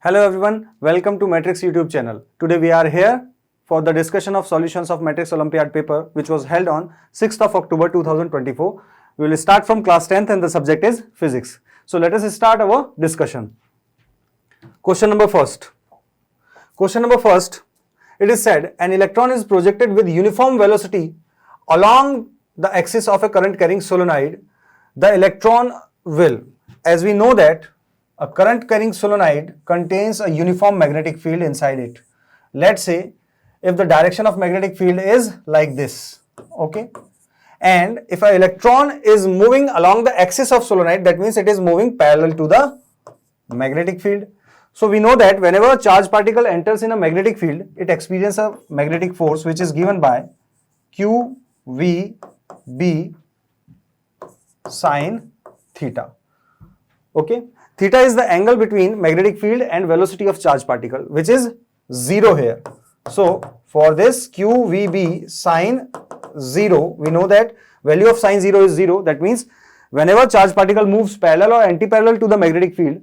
Hello everyone, welcome to Matrix YouTube channel. Today we are here for the discussion of solutions of Matrix Olympiad paper which was held on 6th of October 2024. We will start from class 10th and the subject is physics. So let us start our discussion. Question number first. It is said an electron is projected with uniform velocity along the axis of a current carrying solenoid. The electron will, as we know that a current carrying solenoid contains a uniform magnetic field inside it. Let's say if the direction of magnetic field is like this, okay, and if an electron is moving along the axis of solenoid, that means it is moving parallel to the magnetic field. So we know that whenever a charged particle enters in a magnetic field, it experiences a magnetic force which is given by Q V B sine theta. Okay, theta is the angle between magnetic field and velocity of charged particle, which is 0 here. So for this QVB sine 0, we know that value of sine 0 is 0. That means whenever charged particle moves parallel or anti-parallel to the magnetic field,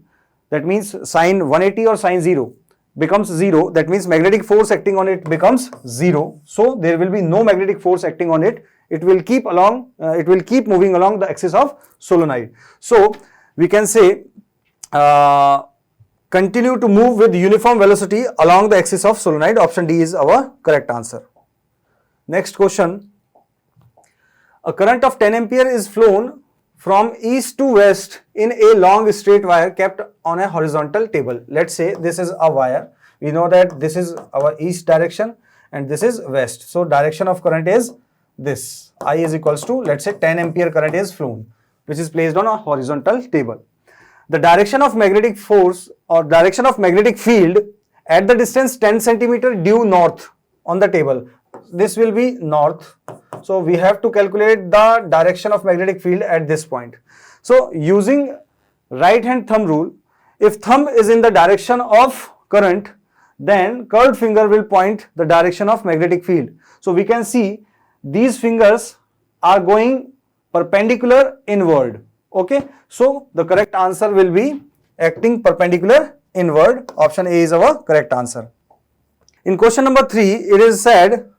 that means sine 180 or sine 0 becomes 0. That means magnetic force acting on it becomes 0. So there will be no magnetic force acting on it. It will keep moving along the axis of solenoid. So we can say continue to move with uniform velocity along the axis of solenoid. Option D is our correct answer. Next question. A current of 10 ampere is flown from east to west in a long straight wire kept on a horizontal table. Let's say this is a wire. We know that this is our east direction and this is west. So direction of current is this. I is equals to, let's say 10 ampere current is flown, which is placed on a horizontal table. The direction of magnetic force or direction of magnetic field at the distance 10 centimeter due north on the table. This will be north. So we have to calculate the direction of magnetic field at this point. So using right hand thumb rule, if thumb is in the direction of current, then curved finger will point the direction of magnetic field. So we can see these fingers are going perpendicular inward. Okay, so the correct answer will be acting perpendicular inward. Option A is our correct answer. In question number 3, it is said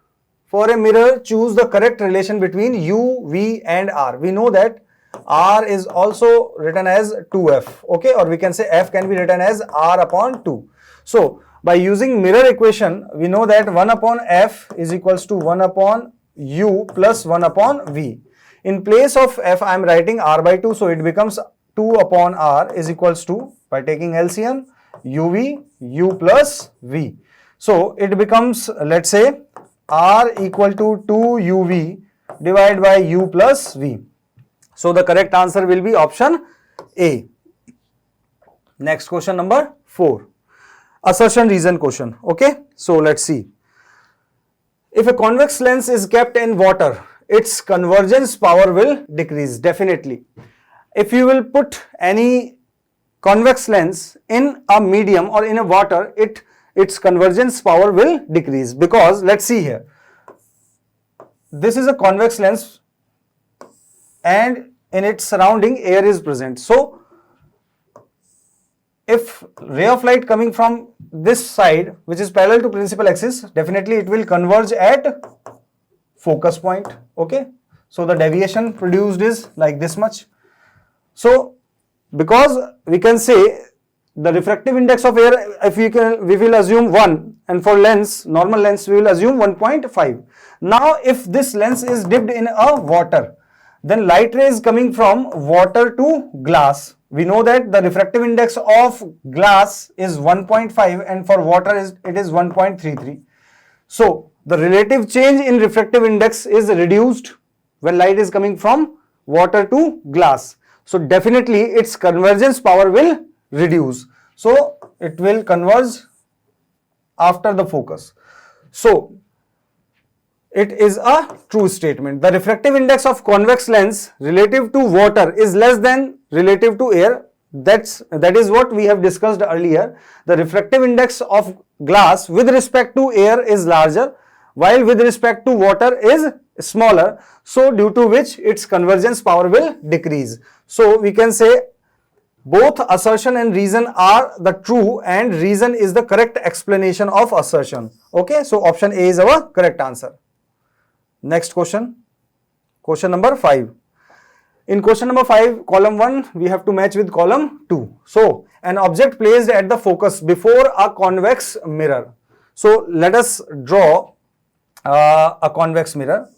for a mirror choose the correct relation between U, V and R. We know that R is also written as 2F, okay, or we can say F can be written as R upon 2. So by using mirror equation, we know that 1 upon F is equals to 1 upon U plus 1 upon V. In place of F, I am writing R by 2, so it becomes 2 upon R is equals to, by taking LCM, UV, U plus V. So it becomes, let's say, R equal to 2 UV divided by U plus V. So the correct answer will be option A. Next question number 4. Assertion reason question. Okay, so let's see. If a convex lens is kept in water, its convergence power will decrease. Definitely. If you will put any convex lens in a medium or in a water, its convergence power will decrease, because let's see here. This is a convex lens and in its surrounding air is present. So if ray of light coming from this side, which is parallel to principal axis, definitely it will converge at focus point. Okay, so the deviation produced is like this much. So because we can say the refractive index of air, if we will assume 1, and for lens, normal lens, we will assume 1.5. Now if this lens is dipped in a water, then light rays coming from water to glass, we know that the refractive index of glass is 1.5 and for water it is 1.33. So the relative change in refractive index is reduced when light is coming from water to glass. So definitely its convergence power will reduce. So it will converge after the focus. So it is a true statement. The refractive index of convex lens relative to water is less than relative to air. That is what we have discussed earlier. The refractive index of glass with respect to air is larger, while with respect to water is smaller. So due to which its convergence power will decrease. So we can say both assertion and reason are the true and reason is the correct explanation of assertion. Okay, so option A is our correct answer. Next question, question number 5. In question number 5, column 1, we have to match with column 2. So, an object placed at the focus before a convex mirror. So, let us draw a convex mirror.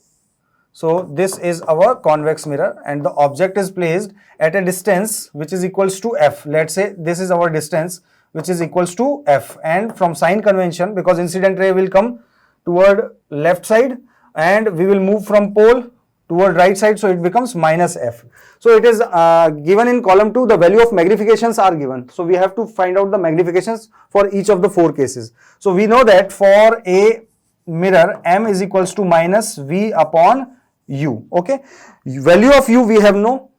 So, this is our convex mirror and the object is placed at a distance which is equals to f. Let's say this is our distance which is equals to f, and from sign convention, because incident ray will come toward left side and we will move from pole toward right side, so it becomes minus f. So, it is given in column 2, the value of magnifications are given. So, we have to find out the magnifications for each of the 4 cases. So, we know that for a mirror, m is equals to minus v upon u. Okay, value of u we have no,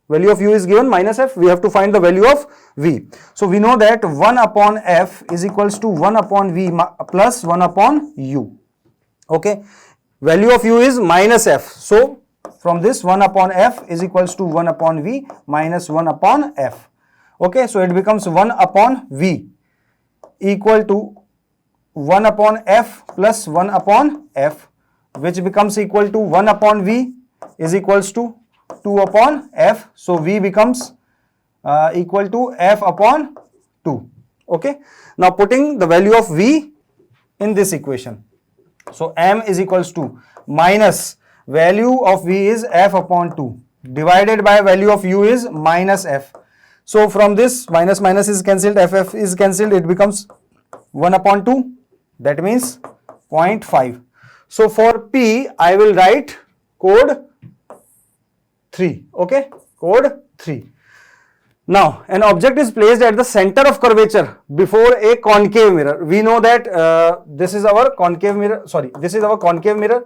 value of u is given minus f, we have to find the value of v. So, we know that 1 upon f is equals to 1 upon v plus 1 upon u. Okay, value of u is minus f. So, from this 1 upon f is equals to 1 upon v minus 1 upon f. Okay, so it becomes 1 upon v equal to 1 upon f plus 1 upon f, which becomes equal to 1 upon v is equals to 2 upon f. So, v becomes equal to f upon 2. Okay, now putting the value of v in this equation. So, m is equals to minus value of v is f upon 2 divided by value of u is minus f. So, from this minus minus is cancelled, ff is cancelled, it becomes 1 upon 2, that means 0.5. So, for P I will write code 3, okay, code 3. Now, an object is placed at the center of curvature before a concave mirror. We know that this is our concave mirror, this is our concave mirror,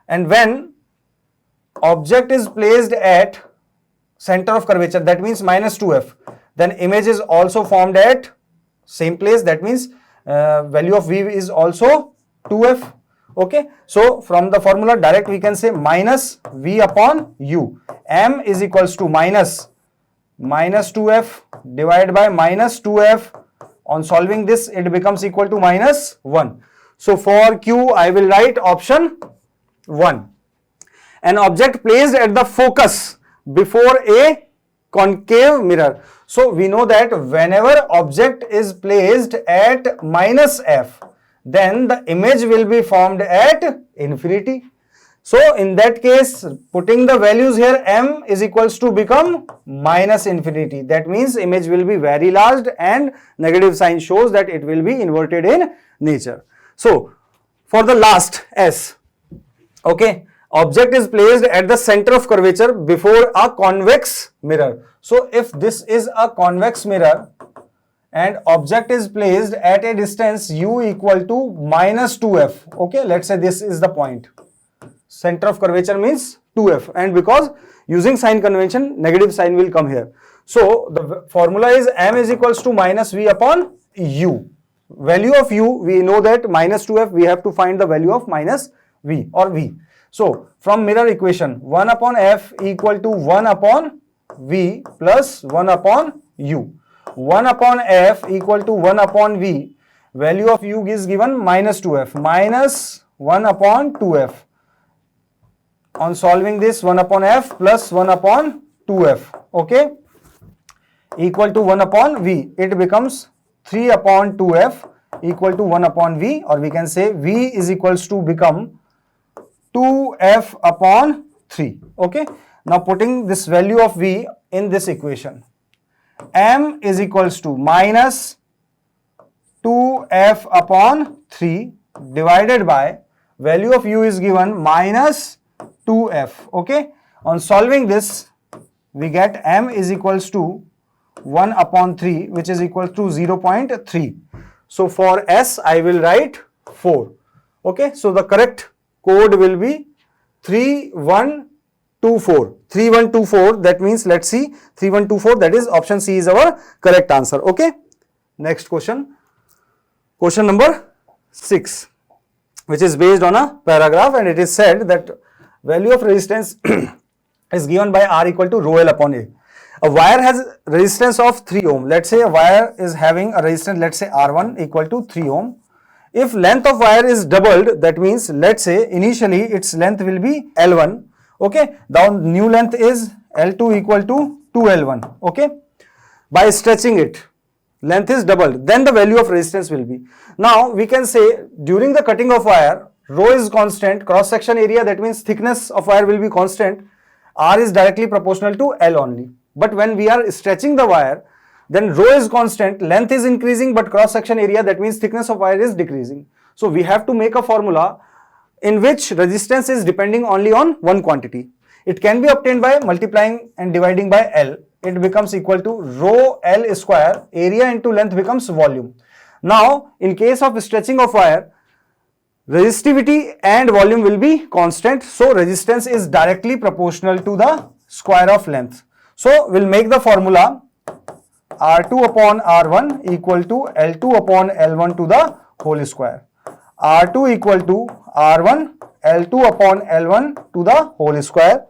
and when object is placed at center of curvature, that means minus 2f, then image is also formed at same place, that means value of v is also 2f. Okay, so from the formula direct we can say minus v upon u, m is equals to minus 2f divided by minus 2f. On solving this, it becomes equal to minus 1. So, for Q, I will write option 1. An object placed at the focus before a concave mirror. So, we know that whenever object is placed at minus f, then the image will be formed at infinity. So, in that case, putting the values here, m is equals to become minus infinity. That means image will be very large and negative sign shows that it will be inverted in nature. So, for the last S, okay, object is placed at the center of curvature before a convex mirror. So, if this is a convex mirror and object is placed at a distance u equal to minus 2f, okay, let's say this is the point. Center of curvature means 2f, and because using sign convention, negative sign will come here. So, the formula is m is equals to minus v upon u. Value of u, we know that minus 2f, we have to find the value of minus v or v. So, from mirror equation, 1 upon f equal to 1 upon v plus 1 upon u. 1 upon f equal to 1 upon v. Value of u is given minus 2f minus 1 upon 2f. On solving this, 1 upon f plus 1 upon 2f, okay, equal to 1 upon v. It becomes 3 upon 2f equal to 1 upon v, or we can say v is equals to become 2f upon 3, okay. Now, putting this value of v in this equation, m is equals to minus 2f upon 3 divided by value of u is given minus 2f, okay. On solving this, we get m is equals to 1 upon 3, which is equal to 0.3. So, for S, I will write 4, okay. So, the correct code will be 3124. 3124, that means, let's see, 3124, that is option C is our correct answer, okay. Next question, question number 6, which is based on a paragraph, and it is said that value of resistance is given by R equal to rho L upon A. A wire has resistance of 3 ohm. Let's say a wire is having a resistance, let's say R1 equal to 3 ohm. If length of wire is doubled, that means let's say initially its length will be L1. Okay, the new length is L2 equal to 2L1. Okay, by stretching it, length is doubled, then the value of resistance will be. Now we can say during the cutting of wire, rho is constant, cross section area, that means thickness of wire will be constant, R is directly proportional to L only. But when we are stretching the wire, then rho is constant, length is increasing, but cross section area, that means thickness of wire, is decreasing. So we have to make a formula in which resistance is depending only on one quantity. It can be obtained by multiplying and dividing by L. It becomes equal to rho L square, area into length becomes volume. Now in case of stretching of wire, resistivity and volume will be constant, so resistance is directly proportional to the square of length. So we'll make the formula R2 upon R1 equal to L2 upon L1 to the whole square. R2 equal to R1 L2 upon L1 to the whole square.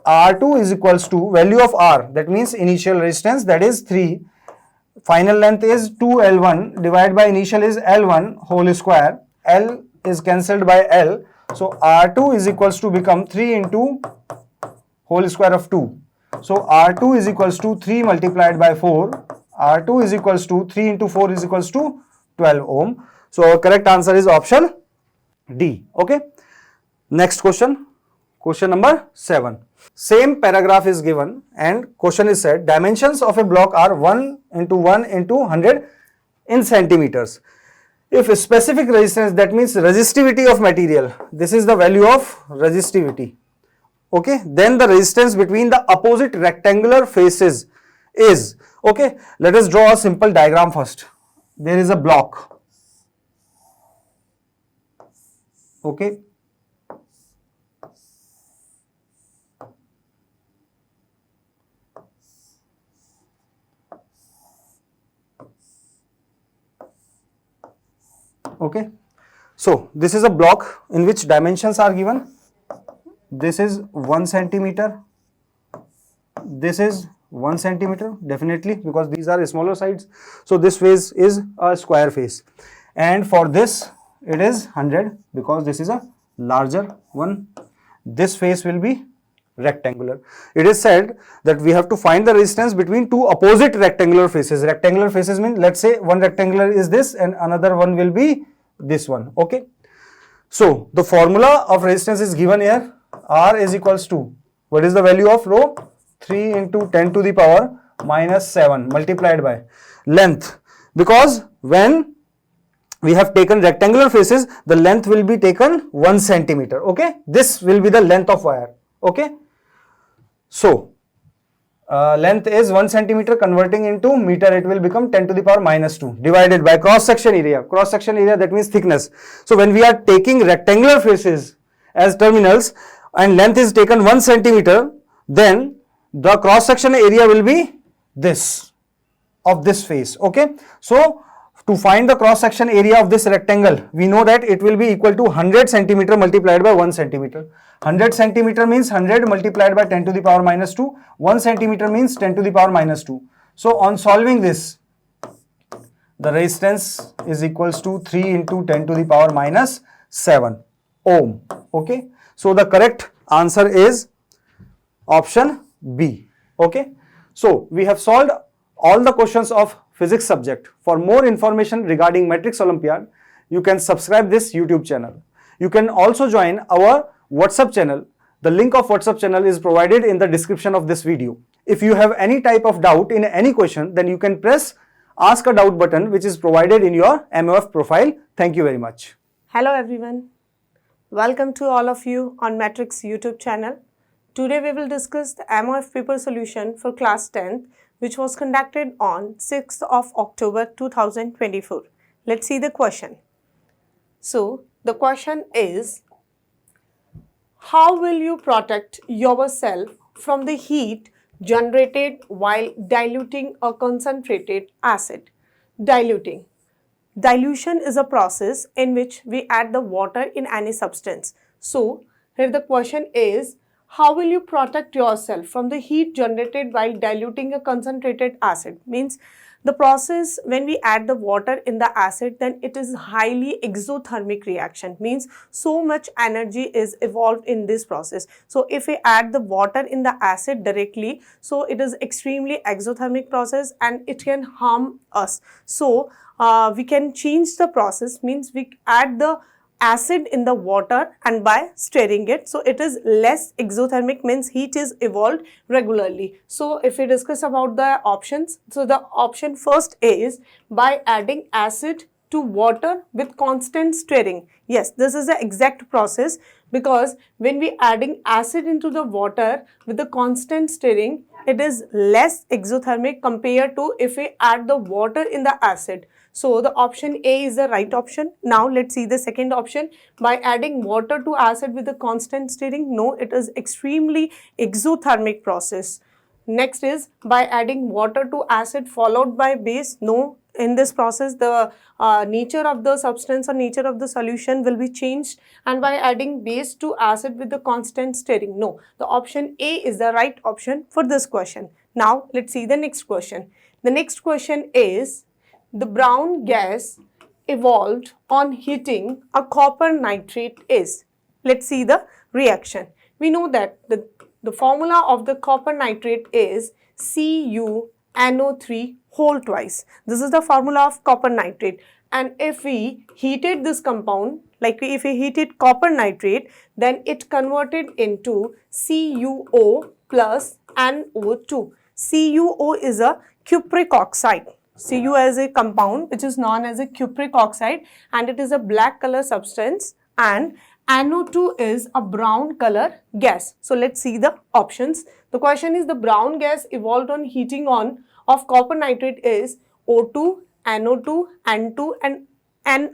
R2 is equals to value of R, that means initial resistance, that is 3. Final length is 2L1 divided by initial is L1 whole square. L is cancelled by L. So R2 is equals to become 3 into whole square of 2. So R2 is equals to 3 multiplied by 4. R2 is equals to 3 into 4 is equals to 12 ohm. So our correct answer is option D. Okay. Next question. Question number 7. Same paragraph is given and question is said dimensions of a block are 1 into 1 into 100 in centimeters. If a specific resistance, that means resistivity of material, this is the value of resistivity. Okay, then the resistance between the opposite rectangular faces is, okay, let us draw a simple diagram first. There is a block. Okay. Okay, so this is a block in which dimensions are given. This is 1 centimeter. This is 1 centimeter, definitely, because these are smaller sides. So this face is a square face, and for this it is 100 because this is a larger one. This face will be rectangular. It is said that we have to find the resistance between two opposite rectangular faces. Rectangular faces mean, let's say one rectangular is this and another one will be this one. Okay, so the formula of resistance is given here. R is equals to, what is the value of rho? 3 into 10 to the power minus 7 multiplied by length, because when we have taken rectangular faces, the length will be taken 1 centimeter. Okay, this will be the length of wire. Okay, so length is 1 centimeter, converting into meter it will become 10 to the power minus 2 divided by cross section area. Cross section area, that means thickness. So when we are taking rectangular faces as terminals and length is taken 1 centimeter, then the cross section area will be this of this face. Okay, so to find the cross section area of this rectangle, we know that it will be equal to 100 centimeter multiplied by 1 centimeter. 100 centimeter means 100 multiplied by 10 to the power minus 2. 1 centimeter means 10 to the power minus 2. So on solving this, the resistance is equals to 3 into 10 to the power minus 7 ohm. Okay, so the correct answer is option B. Okay, so we have solved all the questions of physics subject. For more information regarding Matrix Olympiad, you can subscribe this YouTube channel. You can also join our WhatsApp channel. The link of WhatsApp channel is provided in the description of this video. If you have any type of doubt in any question, then you can press Ask a Doubt button, which is provided in your MOF profile. Thank you very much. Hello everyone. Welcome to all of you on Matrix YouTube channel. Today we will discuss the MOF paper solution for class 10th, which was conducted on 6th of October 2024. Let's see the question. So the question is, how will you protect yourself from the heat generated while diluting a concentrated acid? Diluting. Dilution is a process in which we add the water in any substance. So here the question is, how will you protect yourself from the heat generated while diluting a concentrated acid? Means the process when we add the water in the acid, then it is highly exothermic reaction, means so much energy is evolved in this process. So if we add the water in the acid directly, so it is extremely exothermic process and it can harm us. So we can change the process, means we add the acid in the water and by stirring it, so it is less exothermic, means heat is evolved regularly. So if we discuss about the options, so the option first is by adding acid to water with constant stirring. Yes, this is the exact process, because when we adding acid into the water with the constant stirring, it is less exothermic compared to if we add the water in the acid. So the option A is the right option. Now let's see the second option. By adding water to acid with the constant stirring, no, it is extremely exothermic process. Next is by adding water to acid followed by base, no, in this process the nature of the substance or nature of the solution will be changed. And by adding base to acid with the constant stirring, no, the option A is the right option for this question. Now let's see the next question. The next question is, the brown gas evolved on heating a copper nitrate is. Let's see the reaction. We know that the formula of the copper nitrate is CuNO3 whole twice. This is the formula of copper nitrate. And if we heated this compound, like if we heated copper nitrate, then it converted into CuO plus NO2. CuO is a cupric oxide. Cu as a compound which is known as a cupric oxide, and it is a black color substance, and NO2 is a brown color gas. So let's see the options. The question is, the brown gas evolved on heating on of copper nitrate is O2, NO2, N2 and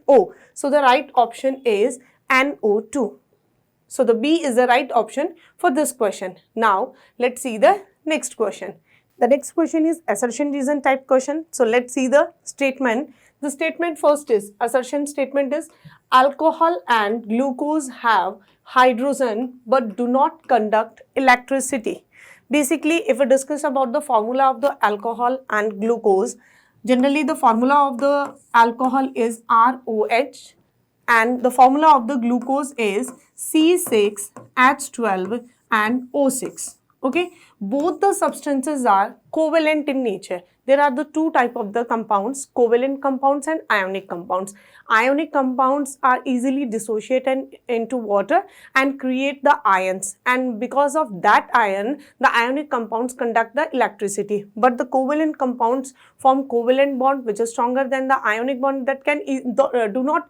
NO. So the right option is NO2. So the B is the right option for this question. Now let's see the next question. The next question is assertion reason type question. So let's see the statement. The statement first is, assertion statement is, alcohol and glucose have hydrogen but do not conduct electricity. Basically, if we discuss about the formula of the alcohol and glucose, generally the formula of the alcohol is ROH and the formula of the glucose is C6H12 and O6. Okay, both the substances are covalent in nature. There are the two type of the compounds, covalent compounds and ionic compounds. Ionic compounds are easily dissociated into water and create the ions, and because of that ion, the ionic compounds conduct the electricity. But the covalent compounds form covalent bond which is stronger than the ionic bond that can do not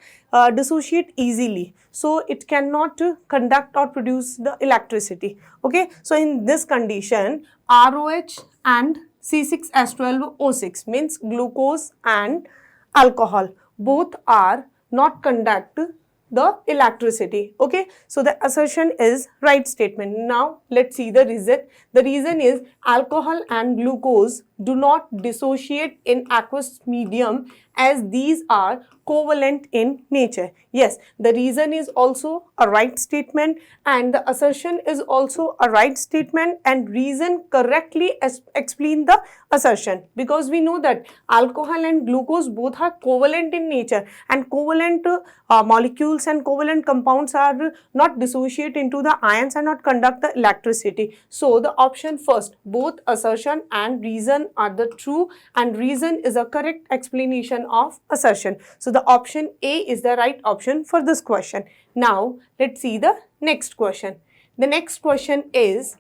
dissociate easily. So it cannot conduct or produce the electricity. Okay, so in this condition, ROH and C6H12O6 means glucose and alcohol both are not conduct the electricity. Okay, so the assertion is right statement. Now let's see the reason. The reason is alcohol and glucose do not dissociate in aqueous medium as these are covalent in nature. Yes, the reason is also a right statement and the assertion is also a right statement, and reason correctly explain the assertion, because we know that alcohol and glucose both are covalent in nature, and covalent molecules and covalent compounds are not dissociate into the ions and not conduct the electricity. So the option first, both assertion and reason are the true, and reason is a correct explanation of assertion. So the option A is the right option for this question. Now let's see the next question. The next question is,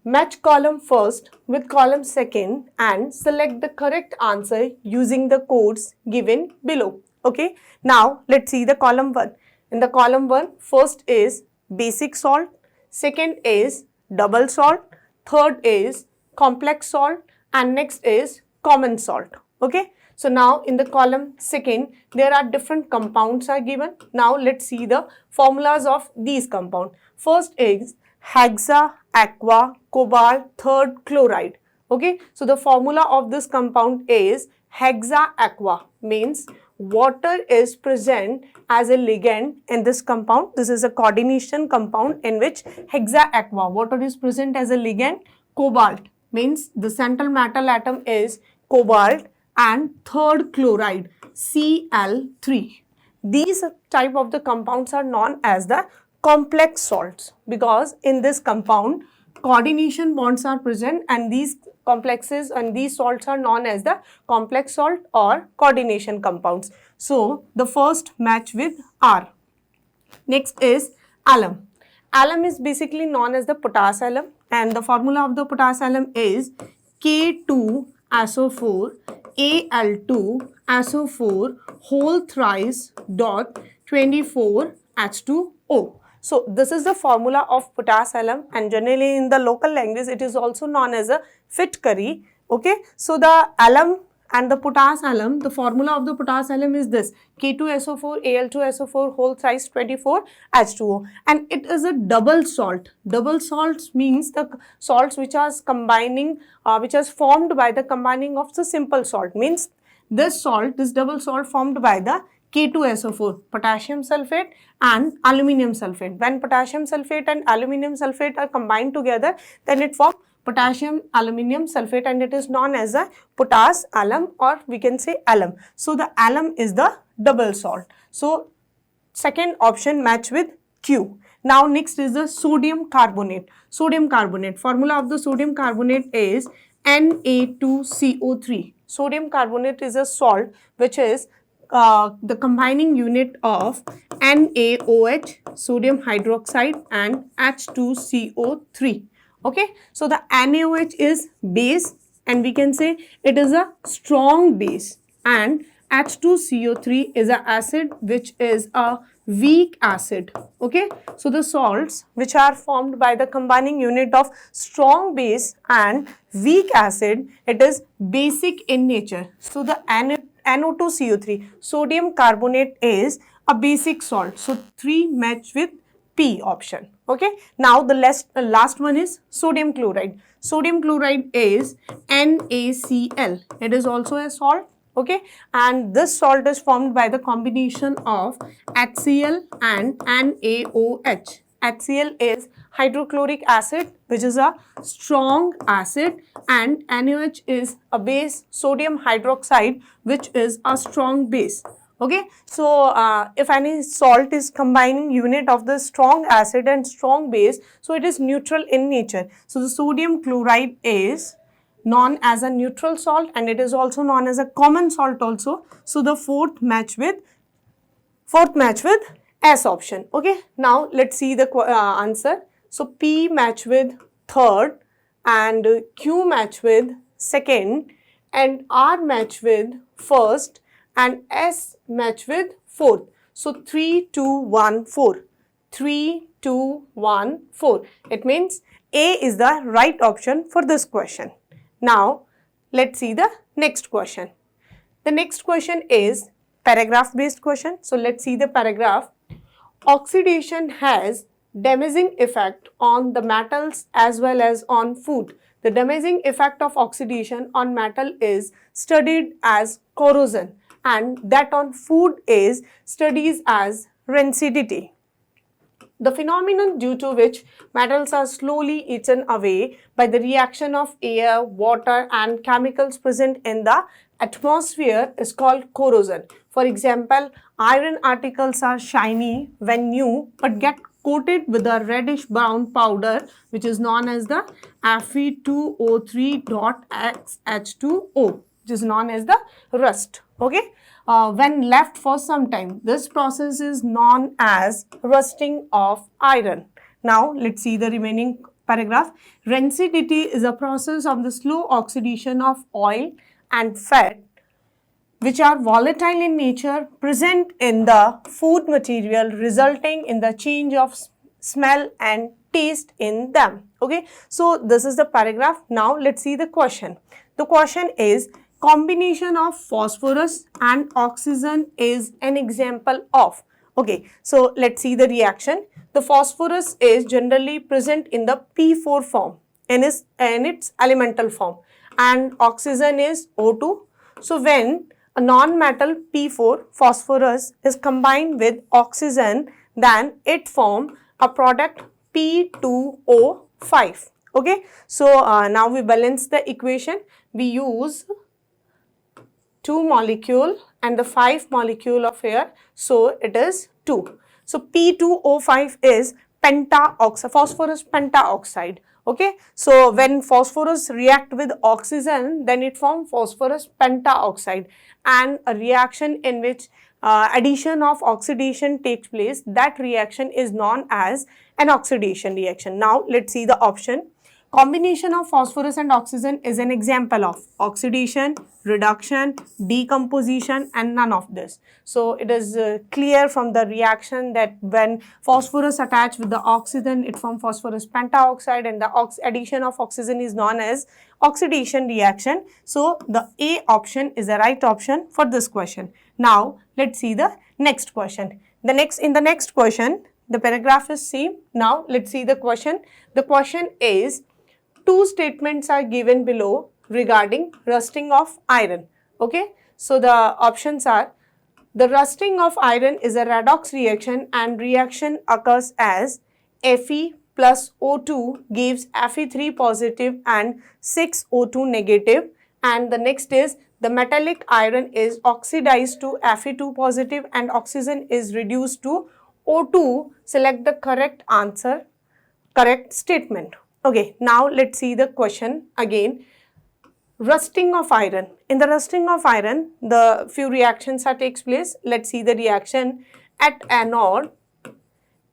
match column first with column second and select the correct answer using the codes given below. Okay, now let's see the column 1. In the column 1, first is basic salt, second is double salt, third is complex salt, and next is common salt. Okay, so now in the column second, there are different compounds are given. Now let's see the formulas of these compounds. First is hexa, aqua, cobalt, third chloride. Okay, so the formula of this compound is hexa aqua, means water is present as a ligand in this compound. This is a coordination compound in which hexaaqua, water is present as a ligand. Cobalt means the central metal atom is cobalt, and third chloride Cl3. These type of the compounds are known as the complex salts, because in this compound coordination bonds are present, and these complexes and these salts are known as the complex salt or coordination compounds. So the first match with R. Next is alum. Alum is basically known as the potass alum, and the formula of the potass alum is K2SO4 Al2SO4 whole thrice dot 24 H2O. So this is the formula of potass alum, and generally in the local language it is also known as a fit curry. Okay, so the alum and the potass alum, the formula of the potass alum is this: K2SO4 Al2SO4 whole thrice 24 H2O, and it is a double salt. Double salts means the salts which are combining, which is formed by the combining of the simple salt. Means this salt, this double salt formed by the K2SO4, potassium sulfate and aluminum sulfate. When potassium sulfate and aluminum sulfate are combined together, then it forms potassium aluminum sulfate, and it is known as a potass alum, or we can say alum. So the alum is the double salt. So second option match with Q. Now next is the sodium carbonate. Sodium carbonate, formula of the sodium carbonate is Na2CO3. Sodium carbonate is a salt which is the combining unit of NaOH, sodium hydroxide, and H2CO3. Okay, so the NaOH is base, and we can say it is a strong base, and H2CO3 is an acid which is a weak acid. Okay, so the salts which are formed by the combining unit of strong base and weak acid, it is basic in nature. So the NO2CO3, sodium carbonate, is a basic salt. So 3 match with P option. Okay, now the last one is sodium chloride. Sodium chloride is NaCl. It is also a salt. Okay, and this salt is formed by the combination of HCl and NaOH. HCl is hydrochloric acid, which is a strong acid, and NaOH is a base, sodium hydroxide, which is a strong base. Okay, so if any salt is combining unit of the strong acid and strong base, so it is neutral in nature. So the sodium chloride is known as a neutral salt, and it is also known as a common salt also. So the fourth match with S option. Okay, now let's see the answer. So P match with third, and Q match with second, and R match with first, and S match with fourth. So 3, 2, 1, 4. 3, 2, 1, 4. It means A is the right option for this question. Now let's see the next question. The next question is paragraph based question. So let's see the paragraph. Oxidation has damaging effect on the metals as well as on food. The damaging effect of oxidation on metal is studied as corrosion, and that on food is studied as rancidity. The phenomenon due to which metals are slowly eaten away by the reaction of air, water, and chemicals present in the atmosphere is called corrosion. For example, iron articles are shiny when new but get coated with a reddish brown powder which is known as the Fe2O3.H2O, which is known as the rust. Okay, when left for some time, this process is known as rusting of iron. Now let's see the remaining paragraph. Rancidity is a process of the slow oxidation of oil and fat which are volatile in nature present in the food material, resulting in the change of smell and taste in them. Okay, so this is the paragraph. Now let's see the question. The question is, combination of phosphorus and oxygen is an example of. Okay, so let's see the reaction. The phosphorus is generally present in the P4 form in its elemental form, and oxygen is O2. So when a non-metal P4 phosphorus is combined with oxygen, then it forms a product P2O5. Okay, so now we balance the equation. We use 2 molecule and the 5 molecule of air, so it is 2. So P2O5 is pentaoxide, phosphorus pentaoxide. Okay, so when phosphorus react with oxygen, then it forms phosphorus pentaoxide, and a reaction in which addition of oxidation takes place, that reaction is known as an oxidation reaction. Now let's see the option. Combination of phosphorus and oxygen is an example of oxidation, reduction, decomposition, and none of this. So it is clear from the reaction that when phosphorus attached with the oxygen, it forms phosphorus pentaoxide, and the addition of oxygen is known as oxidation reaction. So the A option is the right option for this question. Now let's see the next question. In the next question, the paragraph is same. Now let's see the question. The question is, two statements are given below regarding rusting of iron. Okay, so the options are: the rusting of iron is a redox reaction and reaction occurs as Fe plus O2 gives Fe3 positive and 6 O2 negative. And the next is, the metallic iron is oxidized to Fe2 positive and oxygen is reduced to O2. Select the correct answer, correct statement. Okay, now let's see the question again. Rusting of iron. In the rusting of iron, the few reactions are takes place. Let's see the reaction. At anode,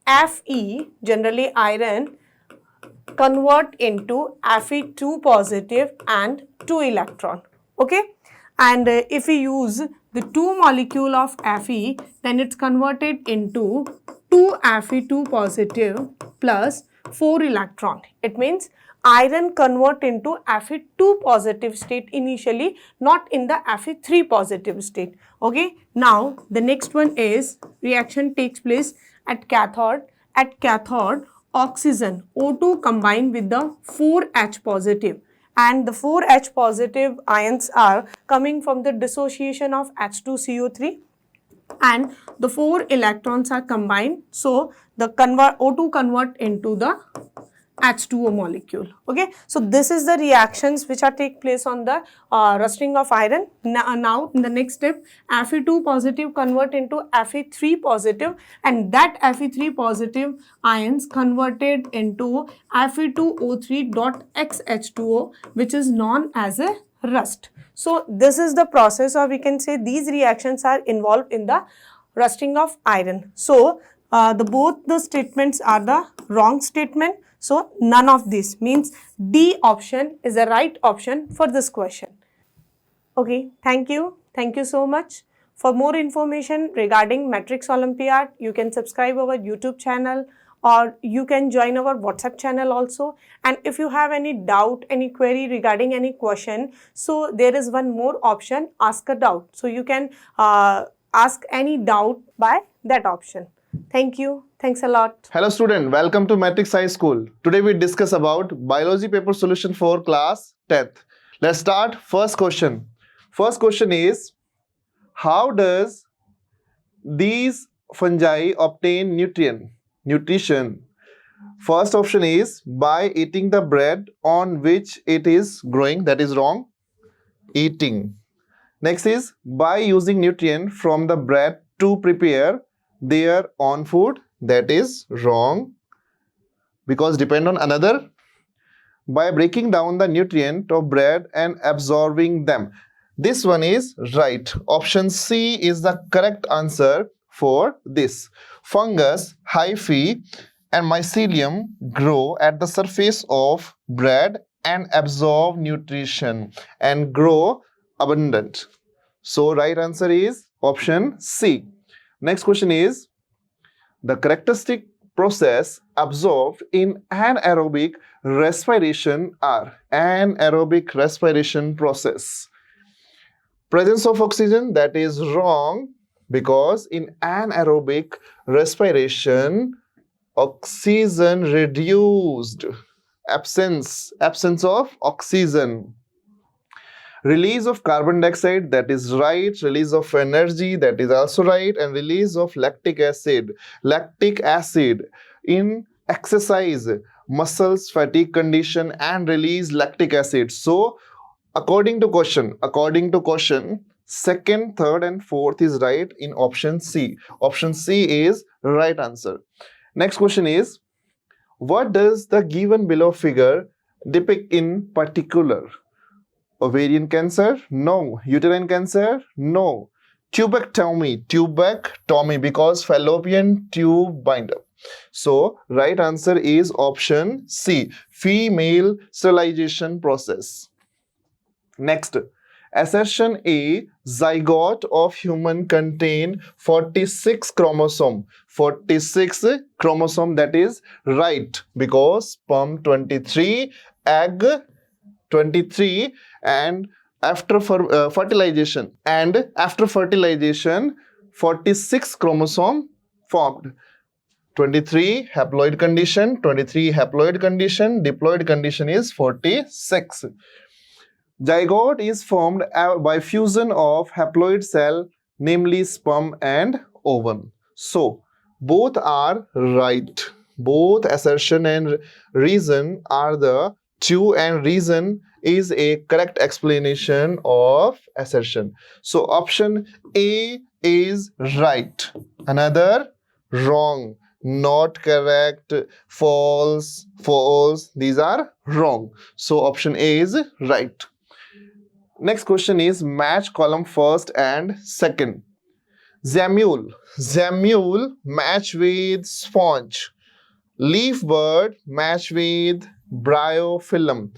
Fe, generally iron, convert into Fe2 positive and 2 electron. Okay, and if we use the 2 molecule of Fe, then it's converted into 2 Fe2 positive plus 4 electron. It means iron convert into Fe2 positive state initially, not in the Fe3 positive state. Okay, now the next one is reaction takes place at cathode. At cathode, oxygen O2 combined with the 4H positive, and the 4H positive ions are coming from the dissociation of H2CO3, and the 4 electrons are combined, so the O2 convert into the H2O molecule. Okay, so this is the reactions which are take place on the rusting of iron. Now in the next step, Fe2 positive convert into Fe3 positive, and that Fe3 positive ions converted into Fe2O3.XH2O, which is known as a rust. So this is the process, or we can say these reactions are involved in the rusting of iron. So both the statements are the wrong statement. So none of this, means D option is the right option for this question. Okay, thank you. Thank you so much. For more information regarding Matrix Olympiad, you can subscribe our YouTube channel, or you can join our WhatsApp channel also. And if you have any doubt, any query regarding any question, so there is one more option, ask a doubt. So you can ask any doubt by that option. Thank you. Thanks a lot. Hello student, welcome to Matrix High School. Today we discuss about biology paper solution for class 10th. Let's start. First question. First question is, how does these fungi obtain nutrition? First option is by eating the bread on which it is growing. That is wrong. Eating. Next is by using nutrient from the bread to prepare their own food. That is wrong, because depend on another. By breaking down the nutrient of bread and absorbing them. This one is right. Option C is the correct answer for this. Fungus, hyphae and mycelium grow at the surface of bread and absorb nutrition and grow abundant. So right answer is option C. Next question is, the characteristic process observed in anaerobic respiration are anaerobic respiration process. Presence of oxygen, that is wrong, because in anaerobic respiration, oxygen reduced. Absence of oxygen. Release of carbon dioxide, that is right. Release of energy, that is also right. And release of lactic acid. Lactic acid in exercise, muscles, fatigue condition, and release lactic acid. So according to question, second, third, and fourth is right in option C. Option C is right answer. Next question is, what does the given below figure depict in particular? Ovarian cancer? No. Uterine cancer? No. Tubectomy, because fallopian tube binder. So right answer is option C, female sterilization process. Next, assertion A, zygote of human contain 46 chromosome. 46 chromosome, that is right, because sperm 23, egg 23, and after fertilization 46 chromosome formed. 23 haploid condition, diploid condition is 46. Zygote is formed by fusion of haploid cell, namely sperm and ovum. So both are right. Both assertion and reason are the true, and reason is a correct explanation of assertion. So option A is right. Another wrong. Not correct, false, these are wrong. So option A is right. Next question is, match column first and second. Zamule match with sponge. Leaf bird match with bryophyllum.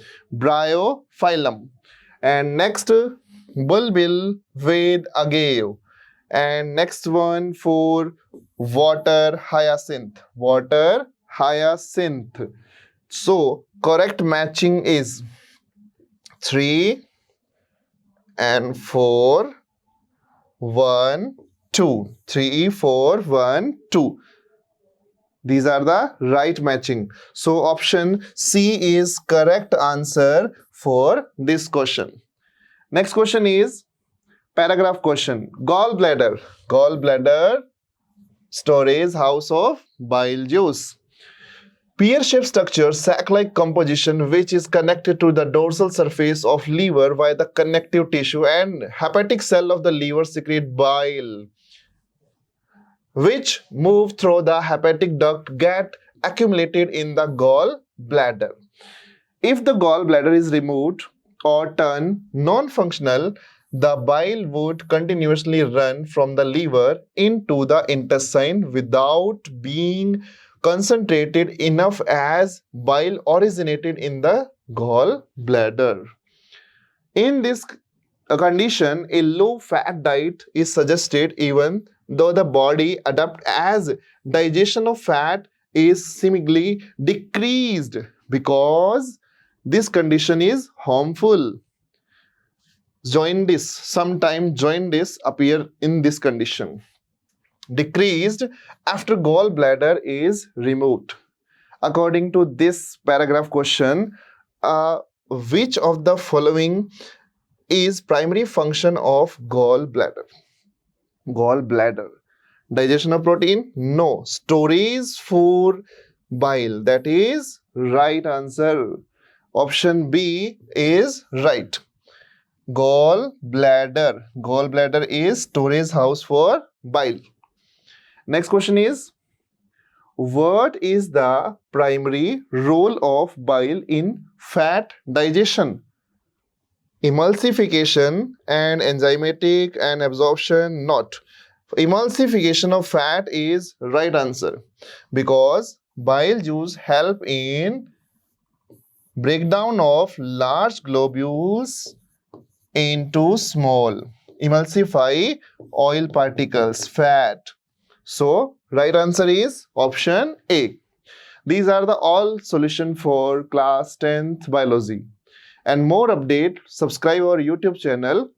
And next, bulbil with agave. And next one for water hyacinth. So correct matching is 3 and 4, 1, 2. 3, 4, 1, 2. These are the right matching. So option C is correct answer for this question. Next question is paragraph question. Gallbladder storage house of bile juice. Pear-shaped structure, sac-like composition, which is connected to the dorsal surface of liver via the connective tissue, and hepatic cell of the liver secrete bile, which move through the hepatic duct, get accumulated in the gallbladder. If the gallbladder is removed or turned non-functional, the bile would continuously run from the liver into the intestine without being concentrated enough, as bile originated in the gallbladder. In this condition, a low-fat diet is suggested, even though the body adapts as digestion of fat is seemingly decreased, because this condition is harmful. Sometimes jaundice appear in this condition. Decreased after gallbladder is removed. According to this paragraph question, which of the following is primary function of gallbladder? Digestion of protein? No. Storage for bile. That is right answer. Option B is right. Gallbladder is storage house for bile. Next question is, what is the primary role of bile in fat digestion? Emulsification and enzymatic and absorption? Not. Emulsification of fat is right answer, because bile juice help in breakdown of large globules into small, emulsify oil particles, fat. So right answer is option A. These are the all solution for class 10th biology. And more update, subscribe our YouTube channel.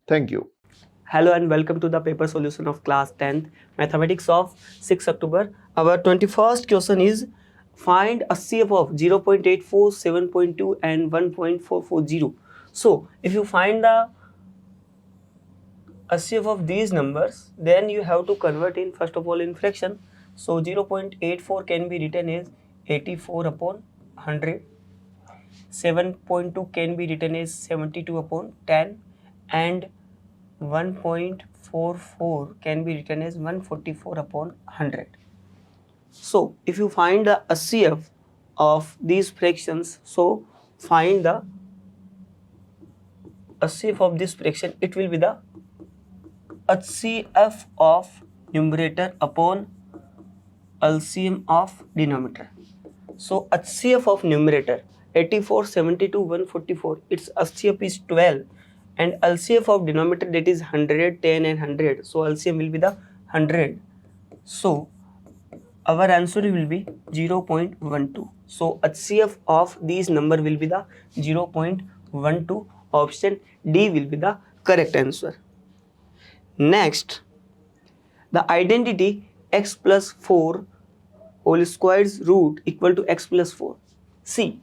Thank you. Hello and welcome to the paper solution of class 10th mathematics of 6 October. Our 21st question is, find a CF of 0.847.2 and 1.440 So if you find the HCF of these numbers, then you have to convert in first of all in fraction. So 0.84 can be written as 84 upon 100. 7.2 can be written as 72 upon 10, and 1.44 can be written as 144 upon 100. So if you find the HCF of these fractions, so find the HCF of this fraction, it will be the HCF of numerator upon LCM of denominator. So HCF of numerator 84, 72, 144, its HCF is 12, and LCF of denominator, that is 100, 10 and 100. So LCM will be the 100. So our answer will be 0.12. So HCF of these number will be the 0.12. Option D will be the correct answer. Next, the identity x plus 4 whole square's root equal to x plus 4. See,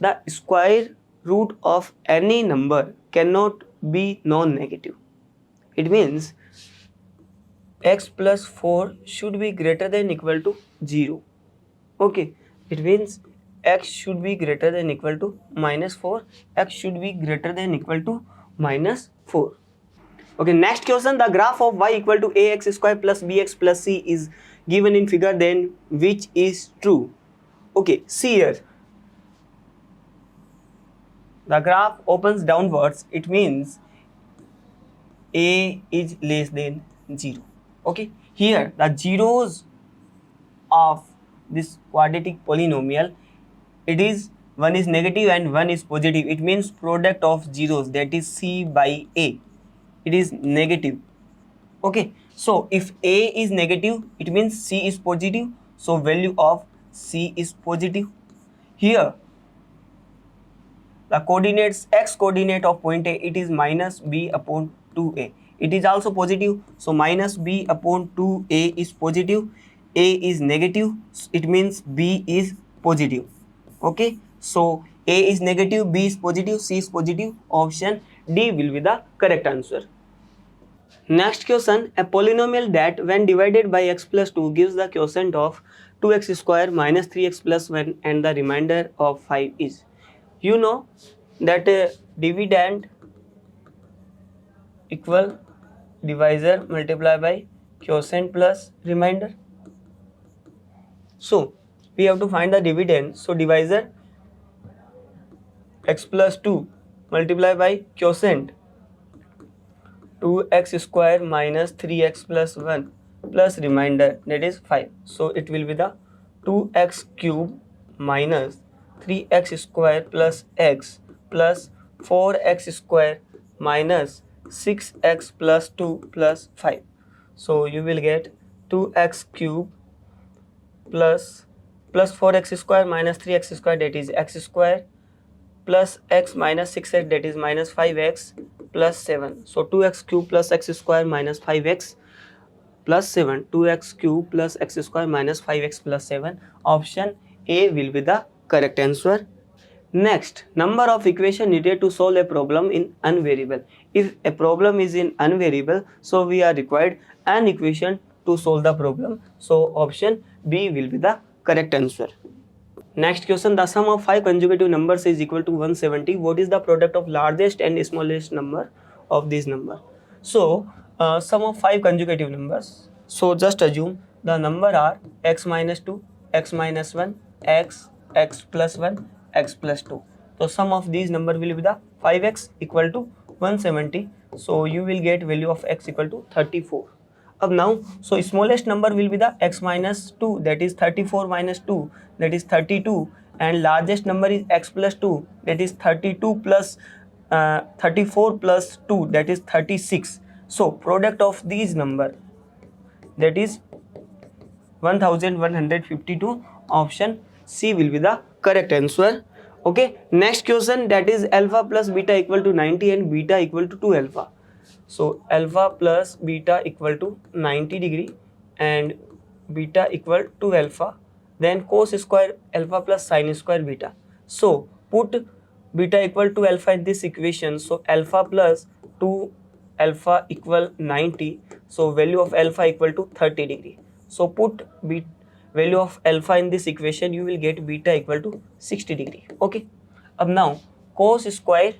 the square root of any number cannot be non-negative. It means x plus 4 should be greater than equal to 0. Okay, it means x should be greater than equal to minus 4, x should be greater than equal to minus 4. Okay, next question, the graph of y equal to ax square plus bx plus c is given in figure, then which is true? Okay, see here, the graph opens downwards, it means a is less than 0. Okay, here the zeros of this quadratic polynomial, it is one is negative and one is positive. It means product of zeros, that is c by a, it is negative. Okay, so if a is negative, it means c is positive, so value of c is positive. Here the coordinates, x coordinate of point a, it is minus b upon 2a, it is also positive, so minus b upon 2a is positive, a is negative, it means b is positive. Okay, so a is negative, b is positive, c is positive. Option D will be the correct answer. Next question, a polynomial that when divided by x plus 2 gives the quotient of 2x square minus 3x plus 1 and the remainder of 5 is. You know that dividend equal divisor multiplied by quotient plus remainder. So we have to find the dividend. So divisor x plus 2 multiplied by quotient 2x square minus 3x plus 1 plus remainder, that is 5. So it will be the 2x cube minus 3x square plus x plus 4x square minus 6x plus 2 plus 5. So you will get 2x cube plus 4x square minus 3x square, that is x square, plus x minus 6x, that is minus 5x plus 7. So 2x cube plus x square minus 5x plus 7, 2x cube plus x square minus 5x plus 7. Option A will be the correct answer. Next, number of equation needed to solve a problem in n variable. If a problem is in n variable, so we are required an equation to solve the problem. So option B will be the correct answer. Next question, the sum of 5 consecutive numbers is equal to 170. What is the product of largest and smallest number of this number? So sum of 5 consecutive numbers. So just assume the number are x minus 2, x minus 1, x plus 1, x plus 2. So sum of these number will be the 5x equal to 170. So you will get value of x equal to 34. Up now, so smallest number will be the x minus 2, that is 34 minus 2, that is 32, and largest number is x plus 2, that is 32 plus 34 plus 2, that is 36. So product of these number, that is 1152. Option C will be the correct answer. Okay, next question, that is alpha plus beta equal to 90 and beta equal to 2 alpha. So alpha plus beta equal to 90 degree and beta equal to alpha. Then cos square alpha plus sin square beta. So put beta equal to alpha in this equation, so alpha plus 2 alpha equal 90, so value of alpha equal to 30 degree. So put value of alpha in this equation, you will get beta equal to 60 degree. Okay, अब now cos square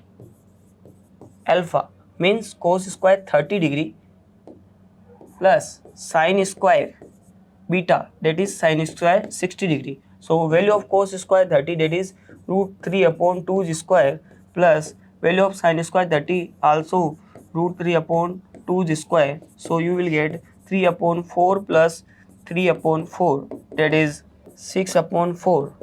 alpha means cos square 30 degree plus sin square beta, that is sin square 60 degree. So value of cos square 30, that is root 3 upon 2 square, plus value of sin square 30 also root 3 upon 2 square. So you will get 3 upon 4 plus 3 upon 4, that is 6 upon 4,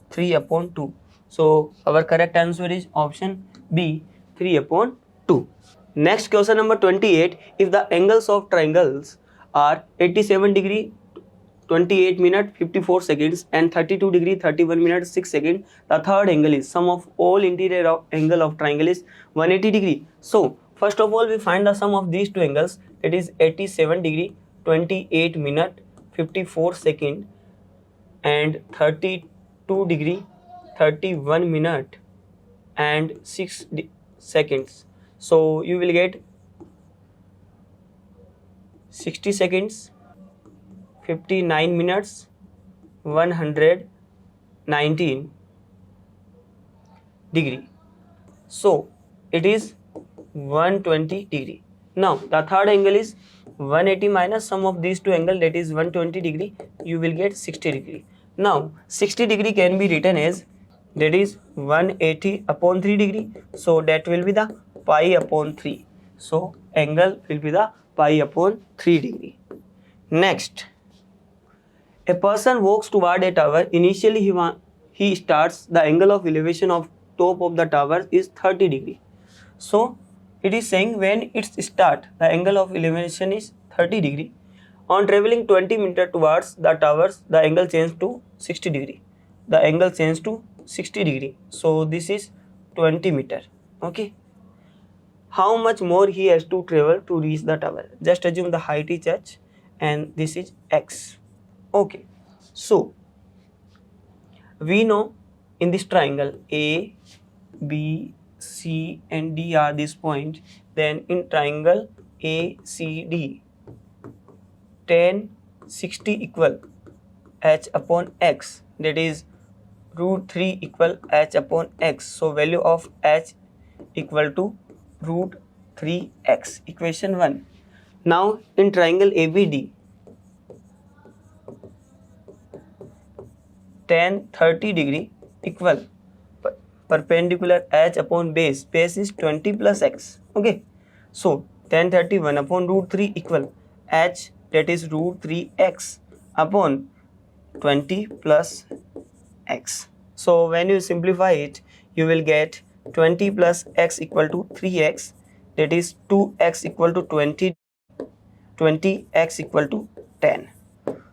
3 upon 2. So our correct answer is option B, 3 upon 2. Next question number 28. If the angles of triangles are 87 degree 28 minute 54 seconds and 32 degree 31 minute 6 seconds, the third angle is sum of all interior angle of triangle is 180 degree. So first of all we find the sum of these two angles, it is 87 degree 28 minute 54 second and 32 degree 31 minute and 6 seconds. So you will get 60 seconds, 59 minutes, 119 degree. So it is 120 degree. Now the third angle is 180 minus sum of these two angles, that is 120 degree, you will get 60 degree. Now 60 degree can be written as, that is 180 upon 3 degree, so that will be the pi upon 3. So angle will be the pi upon 3 degree. Next, a person walks toward a tower. Initially he starts, the angle of elevation of top of the tower is 30 degree. So it is saying when it start, the angle of elevation is 30 degree. On traveling 20 meter towards the towers, the angle changes to 60 degree. The angle changes to 60 degree. So this is 20 meter. Okay. How much more he has to travel to reach the tower? Just assume the height is h and this is x. Okay. So we know in this triangle A, B, C and D are this point. Then in triangle ACD, tan 60 equal h upon x, that is root 3 equal h upon x. So value of h equal to root 3x, equation 1. Now in triangle ABD, tan 30 degree equal perpendicular h upon base is 20 plus x. Okay, so tan 31 upon root 3 equal h, that is root 3x upon 20 plus x. So when you simplify it, you will get 20 plus x equal to 3x, that is 2x equal to 20, 20x equal to 10.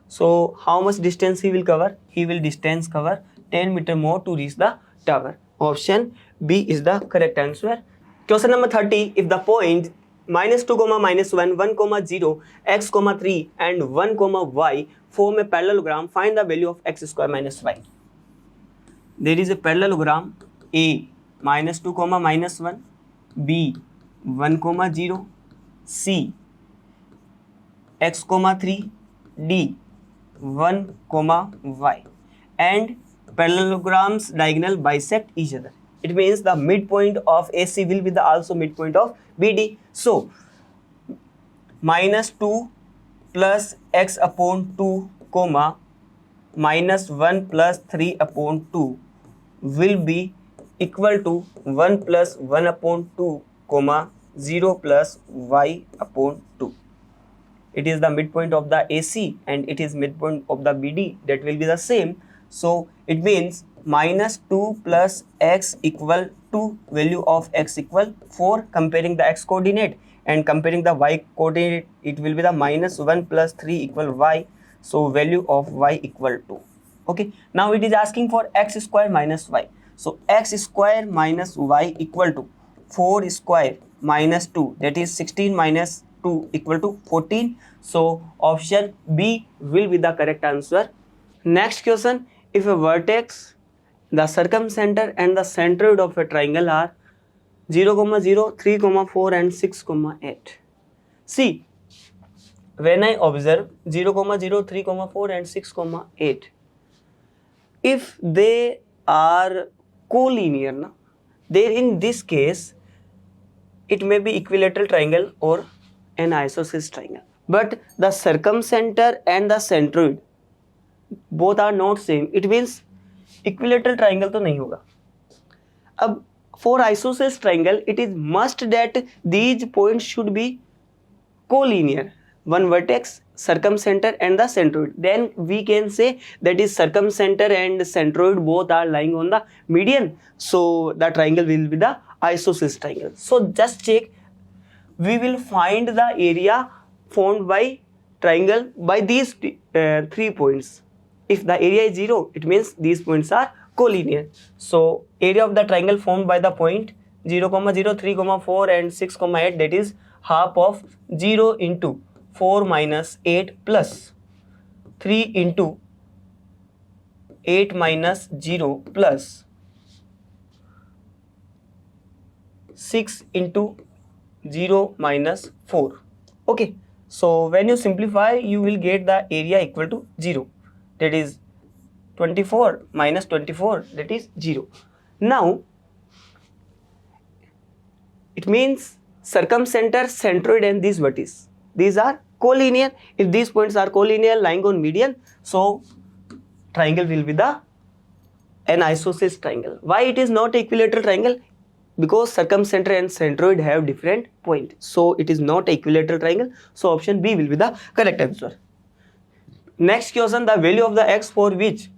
So how much distance he will cover? He will distance cover 10 meter more to reach the tower. Option B is the correct answer. Question number 30. If the point -2, -1, 1, 0, x, 3 and 1, y form a parallelogram, find the value of x square minus y. There is a parallelogram A -2, -1, B 1, 0, C x, 3, D 1, y, and parallelograms diagonal bisect each other. It means the midpoint of AC will be the also midpoint of BD. So -2 plus x upon 2, -1 plus 3 upon 2 will be equal to 1 plus 1 upon 2, 0 plus y upon 2. It is the midpoint of the AC and it is midpoint of the BD, that will be the same. So it means -2 plus x equal to value of x equal 4, comparing the x coordinate, and comparing the y coordinate, it will be the -1 plus 3 equal y. So value of y equal 2. Okay, now it is asking for x square minus y. So x square minus y equal to 4 square minus 2, that is 16 minus 2 equal to 14. So option B will be the correct answer. Next question, if a vertex the circumcenter and the centroid of a triangle are 0, 0, 3, 4 and 6, 8. See, when I observe 0, 0, 3, 4 and 6, 8, if they are collinear, na, then in this case it may be equilateral triangle or an isosceles triangle. But the circumcenter and the centroid both are not same. It means equilateral triangle तो नहीं होगा. अब for isosceles triangle it is must that these points should be collinear. One vertex, circumcenter and the centroid. Then we can say that is circumcenter and centroid both are lying on the median. So the triangle will be the isosceles triangle. So just check. We will find the area formed by triangle by these 3 points. If the area is 0, it means these points are collinear. So area of the triangle formed by the point 0, 0, 3, 4 and 6, 8, that is half of 0 into 4 minus 8 plus 3 into 8 minus 0 plus 6 into 0 minus 4. Okay, so when you simplify, you will get the area equal to 0. That is 24 minus 24, that is 0. Now, it means circumcenter, centroid and these vertices, these are collinear. If these points are collinear lying on median, so triangle will be an isosceles triangle. Why it is not equilateral triangle? Because circumcenter and centroid have different point. So it is not equilateral triangle. So option B will be the correct answer. Next question, the value of the x for which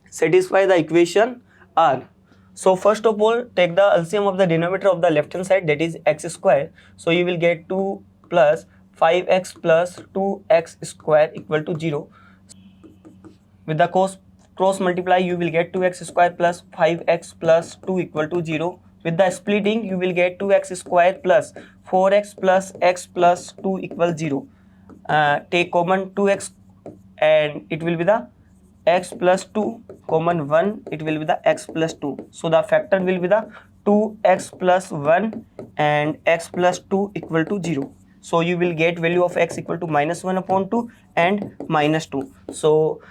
satisfy the equation are. So first of all, take the LCM of the denominator of the left hand side, that is x square. So you will get 2 plus 5x plus 2x square equal to 0. With the cross multiply, you will get 2x square plus 5x plus 2 equal to 0. With the splitting, you will get 2x square plus 4x plus x plus 2 equals 0. Take common 2x and it will be the x plus 2, common 1, it will be the x plus 2. So the factor will be the 2x plus 1 and x plus 2 equal to 0. So you will get value of x equal to minus 1 upon 2 and minus 2. So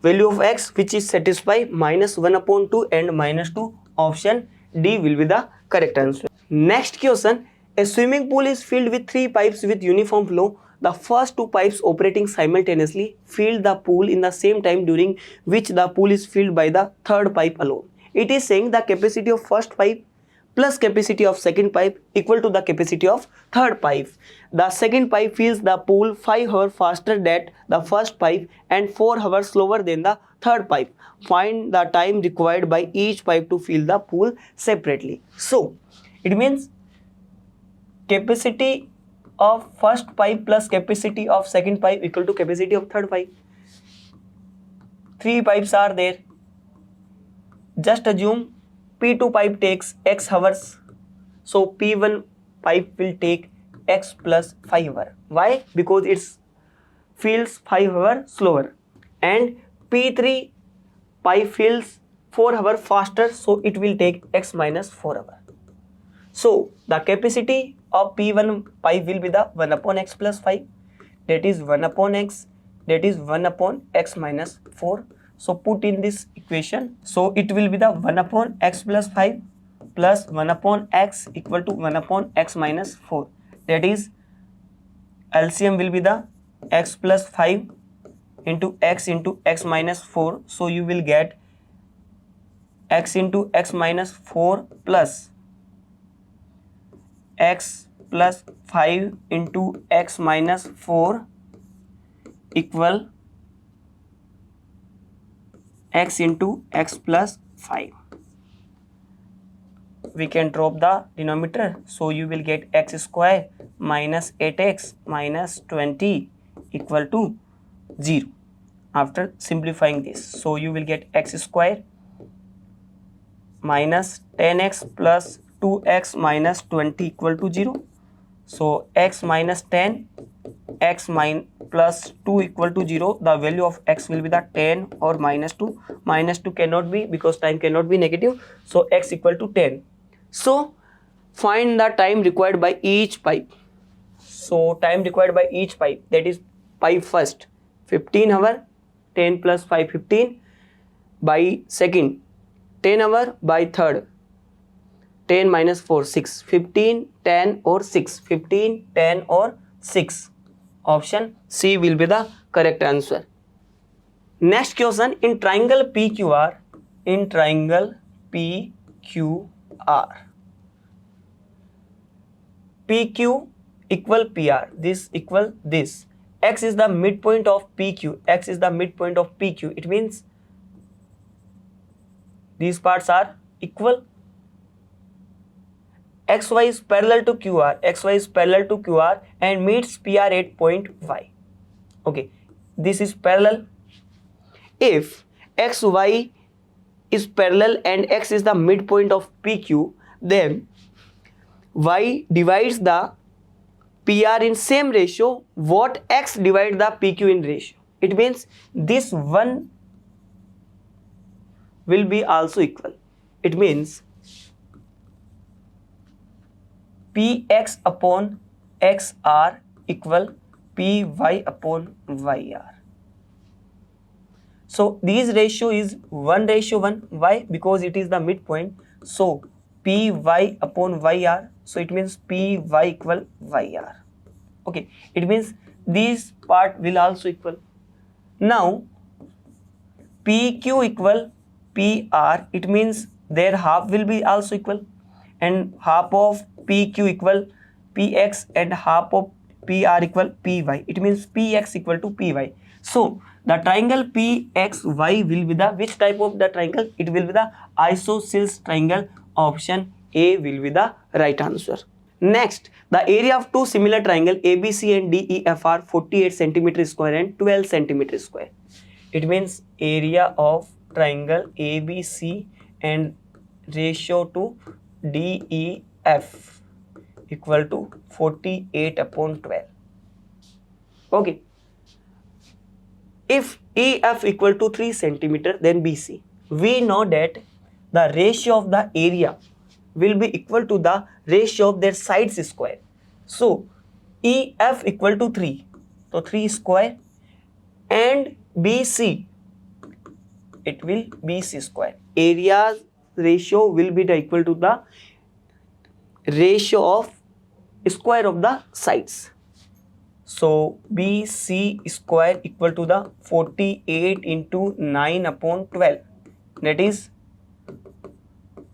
value of x which is satisfy minus 1 upon 2 and minus 2, option D will be the correct answer. Next question, a swimming pool is filled with 3 pipes with uniform flow. The first 2 pipes operating simultaneously fill the pool in the same time, during which the pool is filled by the third pipe alone. It is saying the capacity of first pipe plus capacity of second pipe equal to the capacity of third pipe. The second pipe fills the pool 5 hours faster than the first pipe and 4 hours slower than the third pipe. Find the time required by each pipe to fill the pool separately. So it means capacity of first pipe plus capacity of second pipe equal to capacity of third pipe. 3 pipes are there. Just assume P2 pipe takes x hours. So P1 pipe will take x plus 5 hours. Why? Because it fills 5 hours slower. And P3 pipe fills 4 hours faster. So it will take x minus 4 hours. So the capacity of P1 pipe will be the 1 upon x plus 5. That is 1 upon x. That is 1 upon x minus 4. So put in this equation. So it will be the 1 upon x plus 5 plus 1 upon x equal to 1 upon x minus 4. That is LCM will be the x plus 5 into x minus 4. So you will get x into x minus 4 plus x plus 5 into x minus 4 equal x into x plus 5. We can drop the denominator. So you will get x square minus 8x minus 20 equal to 0 after simplifying this. So you will get x square minus 10x plus 2x minus 20 equal to 0. So x minus 10, x plus 2 equal to 0. The value of x will be the 10 or minus 2. Minus 2 cannot be because time cannot be negative. So x equal to 10. So find the time required by each pipe. So time required by each pipe, that is pipe first 15 hour, 10 plus 5 15, by second 10 hour, by third 10 minus 4 6, 15 10 or 6, 15 10 or 6. Option C will be the correct answer. Next question, in triangle PQR, PQ equal PR, this equal this. X is the midpoint of PQ. X is the midpoint of PQ. It means these parts are equal. XY is parallel to QR. XY is parallel to QR and meets PR at point Y. Okay, this is parallel. If XY is parallel and X is the midpoint of PQ, then Y divides the PR in same ratio what X divides the PQ in ratio. It means this one will be also equal. It means Px upon Xr equal Py upon Yr. So this ratio is 1:1. Why? Because it is the midpoint. So Py upon Yr. So it means Py equal Yr. Okay. It means this part will also equal. Now PQ equal PR. It means their half will be also equal. And half of PQ equal PX and half of PR equal PY. It means PX equal to PY. So the triangle PXY will be the which type of the triangle? It will be the isosceles triangle. Option A will be the right answer. Next, the area of two similar triangle ABC and DEF are 48 cm square and 12 cm square. It means area of triangle ABC and ratio to DEF equal to 48 upon 12. Okay. If EF equal to 3 cm, then BC. We know that the ratio of the area will be equal to the ratio of their sides square. So EF equal to 3. So 3 square, and BC, it will BC square. Area's ratio will be equal to the ratio of square of the sides. So BC square equal to the 48 into 9 upon 12, that is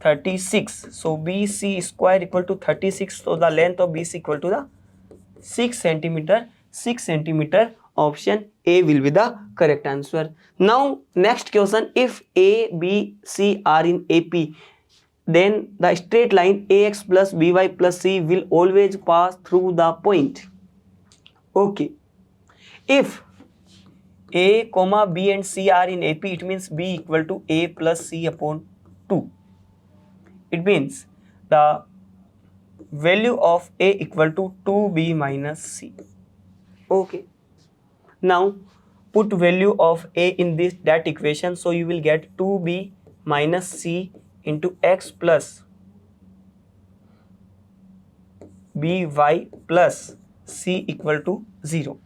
36. So BC square equal to 36. So the length of BC equal to the 6 centimeter. 6 centimeter. Option A will be the correct answer. Now next question, if A, B, C are in AP, then the straight line AX plus BY plus C will always pass through the point. Okay. If A, B and C are in AP, it means B equal to A plus C upon 2. It means the value of A equal to 2B minus C. Okay. Now put value of A in that equation, so you will get 2B minus C into X plus BY plus C equal to 0.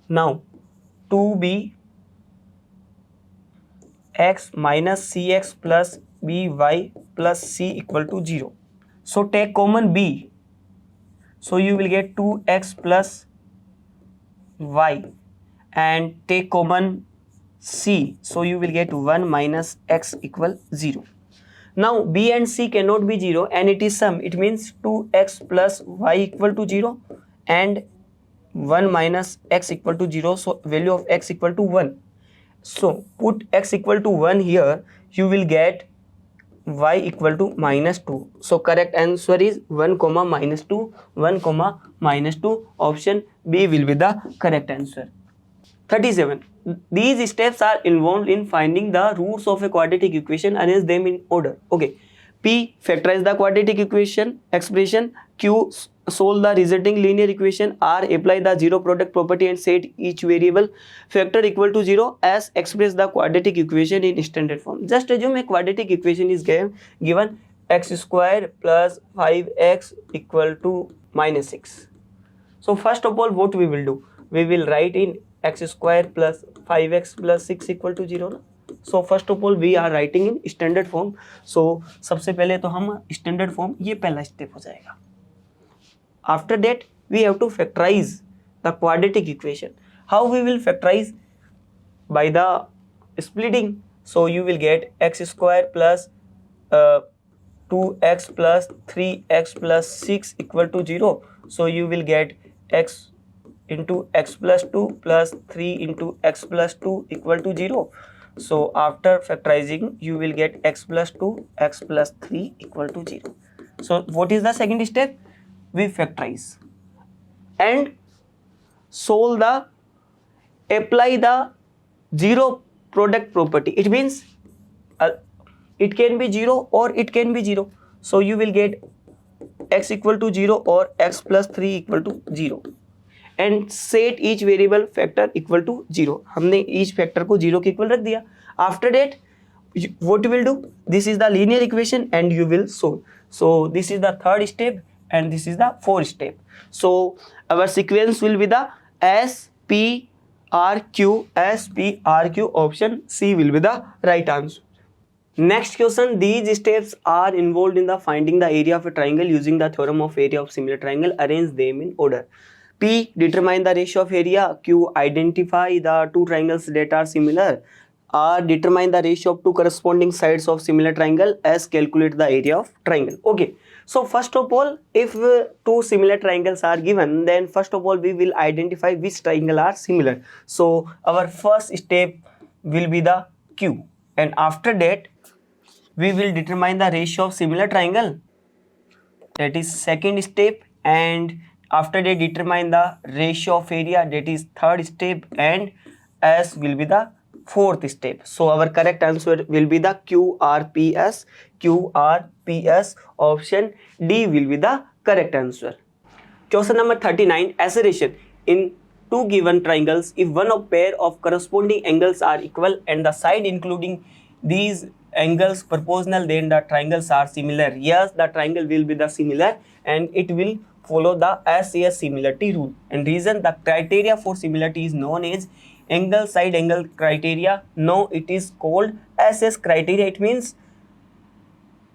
Now 2B X minus CX plus BY plus C equal to 0. So take common B. So you will get 2x plus y, and take common C. So you will get 1 minus x equal 0. Now B and C cannot be 0 and it is sum. It means 2x plus y equal to 0 and 1 minus x equal to 0. So value of x equal to 1. So put x equal to 1 here. You will get y equal to minus 2. So correct answer is 1 comma minus 2, 1 comma minus 2. Option B will be the correct answer. 37. These steps are involved in finding the roots of a quadratic equation. Arrange them in order. Okay. P, factorize the quadratic equation expression. Q, solve the resulting linear equation. R, apply the zero product property and set each variable factor equal to 0. S, express the quadratic equation in standard form. Just assume a quadratic equation is given x square plus 5x equal to minus 6. So first of all, what we will do? We will write in x square plus 5x plus 6 equal to 0 ना. So first of all we are writing in standard form. So सबसे पहले तो हम standard form, ये पहला step हो जाएगा. After that we have to factorize the quadratic equation. How we will factorize? By the splitting. So you will get x square plus 2x plus 3x plus 6 equal to 0. So you will get x into x plus 2 plus 3 into x plus 2 equal to 0. So after factorizing you will get x plus 2, x plus 3 equal to 0. So what is the second step? We factorize and solve the, apply the zero product property. It means it can be 0 or it can be 0. So you will get x equal to 0 or x plus 3 equal to 0 and set each variable factor equal to 0. हमने each factor को 0 के equal रख दिया. After that what you will do? This is the linear equation and you will solve. So this is the third step and this is the fourth step. So our sequence will be the S P R Q, S P R Q. Option C will be the right answer. Next question, these steps are involved in the finding the area of a triangle using the theorem of area of similar triangle. Arrange them in order. P, determine the ratio of area. Q, identify the two triangles that are similar. R, determine the ratio of two corresponding sides of similar triangle. S, calculate the area of triangle. Okay. So first of all, if two similar triangles are given, then first of all we will identify which triangle are similar. So our first step will be the Q, and after that we will determine the ratio of similar triangle. That is second step, and after that determine the ratio of area. That is third step, and S will be the fourth step. So our correct answer will be the QRPS. QRPS. Option D will be the correct answer. Question number 39. Acceleration in two given triangles. If one of pair of corresponding angles are equal and the side including these angles proportional, then the triangles are similar. Yes, the triangle will be the similar and it will follow the SAS similarity rule. And reason, the criteria for similarity is known as angle side angle criteria. No, it is called SS criteria. It means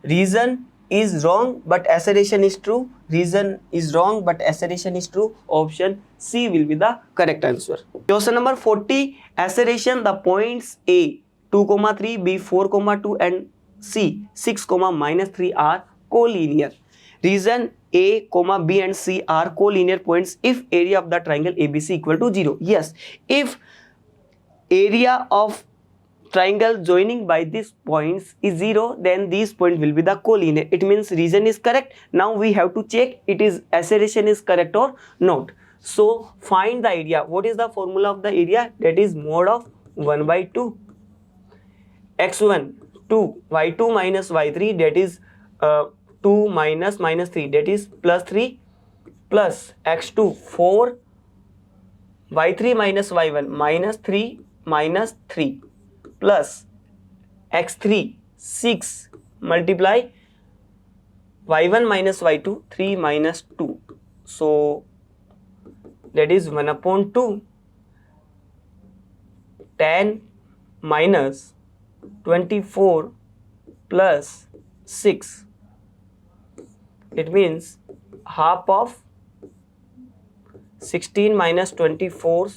reason is wrong but assertion is true. Reason is wrong but assertion is true. Option C will be the correct answer. Question number 40. Assertion, the points A 2, 3, B 4, 2 and C 6, minus 3 are collinear. Reason, A, B and C are collinear points if area of the triangle ABC equal to 0. Yes, if area of triangle joining by these points is 0, then these points will be the collinear. It means reason is correct. Now we have to check it is assertion is correct or not. So find the area. What is the formula of the area? That is mod of 1 by 2. x1 2, y2 minus y3, that is 2 minus 3, that is plus 3, plus x2 4, y3 minus y1 minus 3 minus 3, plus x3 6 multiply y1 minus y2 3 minus 2. So that is 1 upon 2 10 minus 24 plus 6. It means half of 16 minus 24.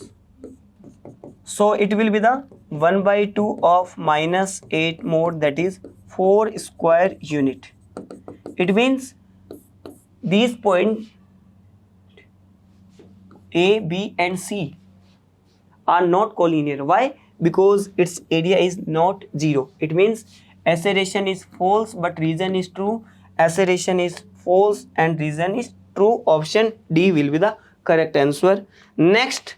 So it will be the 1 by 2 of minus 8 mod, that is 4 square unit. It means these points A, B and C are not collinear. Why? Because its area is not 0. It means assertion is false but reason is true. Assertion is false and reason is true. Option D will be the correct answer. Next,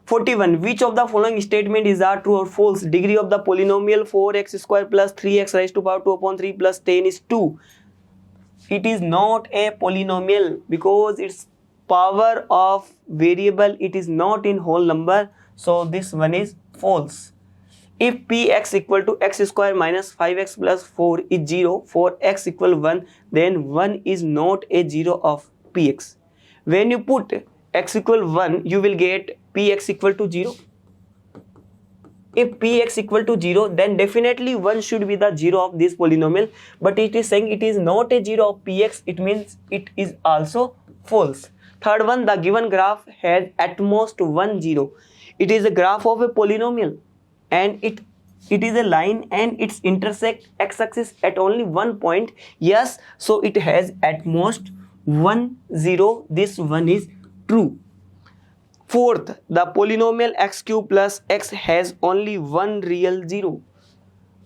41. Which of the following statement is are true or false? Degree of the polynomial 4x square plus 3x raised to power 2 upon 3 plus 10 is 2. It is not a polynomial because its power of variable, it is not in whole number. So this one is false. If px equal to x square minus 5x plus 4 is 0 for x equal 1, then 1 is not a 0 of px. When you put x equal 1, you will get px equal to 0. If px equal to 0, then definitely 1 should be the 0 of this polynomial, but it is saying it is not a 0 of px, it means it is also false. Third one, the given graph has at most 1 0. It is a graph of a polynomial and it is a line and it's intersect x-axis at only one point. Yes, so it has at most 1 0. This one is true. Fourth, the polynomial x cube plus x has only one real 0.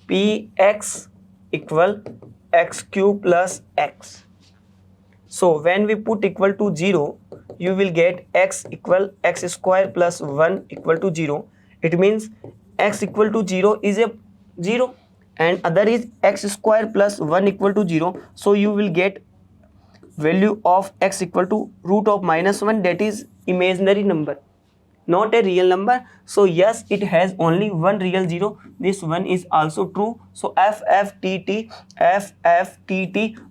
Px equal x cube plus x. So when we put equal to 0, you will get x equal x square plus 1 equal to 0. It means x equal to 0 is a 0 and other is x square plus 1 equal to 0. So you will get value of x equal to root of minus 1, that is imaginary number, not a real number. So yes, it has only one real 0. This one is also true. So FFTT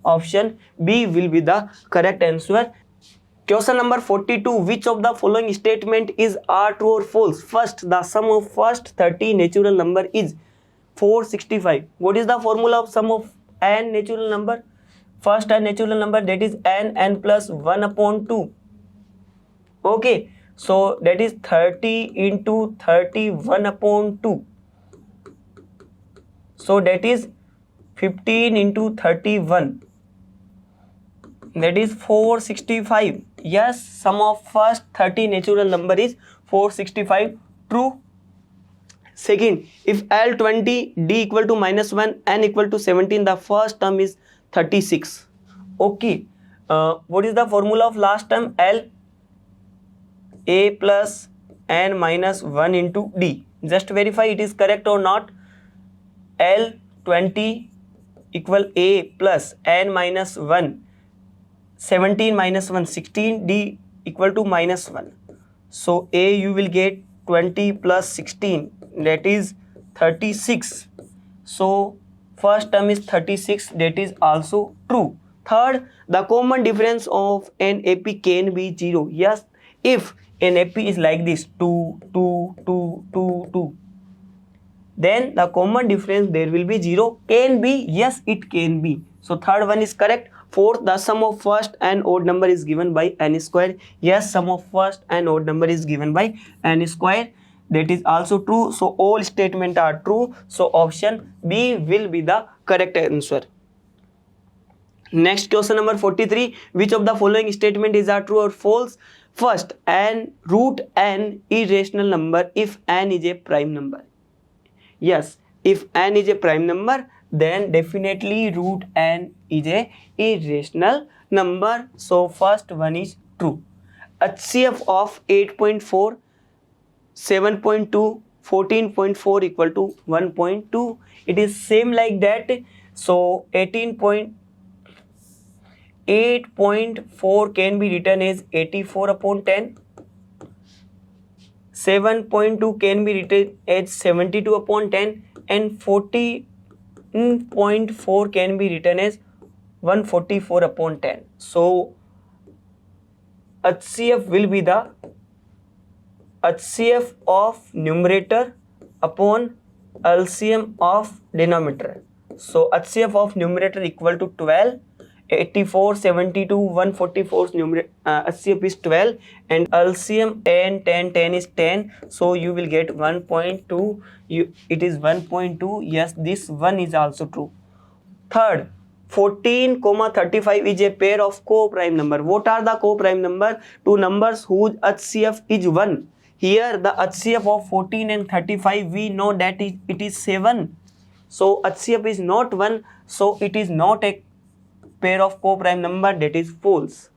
option B will be the correct answer. Question number 42. Which of the following statement is are true or false? First, the sum of first 30 natural number is 465. What is the formula of sum of n natural number? First n natural number, that is n plus 1 upon 2. Okay, so that is 30 into 31 upon 2. So that is 15 into 31. That is 465. Yes, sum of first 30 natural number is 465. True. Second, if L20 d equal to minus 1 n equal to 17, the first term is 36. Okay, what is the formula of last term? L a plus n minus 1 into d. Just verify it is correct or not. L20 equal a plus n minus 1, 17 minus 1, 16, d equal to minus 1. So a you will get 20 plus 16, that is 36. So first term is 36, that is also true. Third, the common difference of an AP can be 0. Yes, if an AP is like this 2, 2, 2, 2, 2, then the common difference there will be 0. Can be, yes, it can be. So third one is correct. Fourth, the sum of first and odd number is given by n square. Yes, sum of first and odd number is given by n square. That is also true. So all statements are true. So option B will be the correct answer. Next, question number 43. Which of the following statement is true or false? First, n root n irrational number if n is a prime number. Yes, if n is a prime number, then definitely root n is a irrational number. So first one is true. HCF of 8.4, 7.2, 14.4 equal to 1.2. It is same like that. So 8.4 can be written as 84 upon 10. 7.2 can be written as 72 upon 10, and 14.4 can be written as 144 upon 10. So HCF will be the HCF of numerator upon LCM of denominator. So HCF of numerator equal to 12. 84, 72, 144 HCF is 12, and LCM 10, 10, 10 is 10. So you will get 1.2. It is 1.2. Yes, this one is also true. Third, 14,35 is a pair of co-prime number. What are the co-prime number? Two numbers whose HCF is 1. Here the HCF of 14 and 35, we know that it is 7. So HCF is not 1. So it is not a pair of co-prime number, that is false.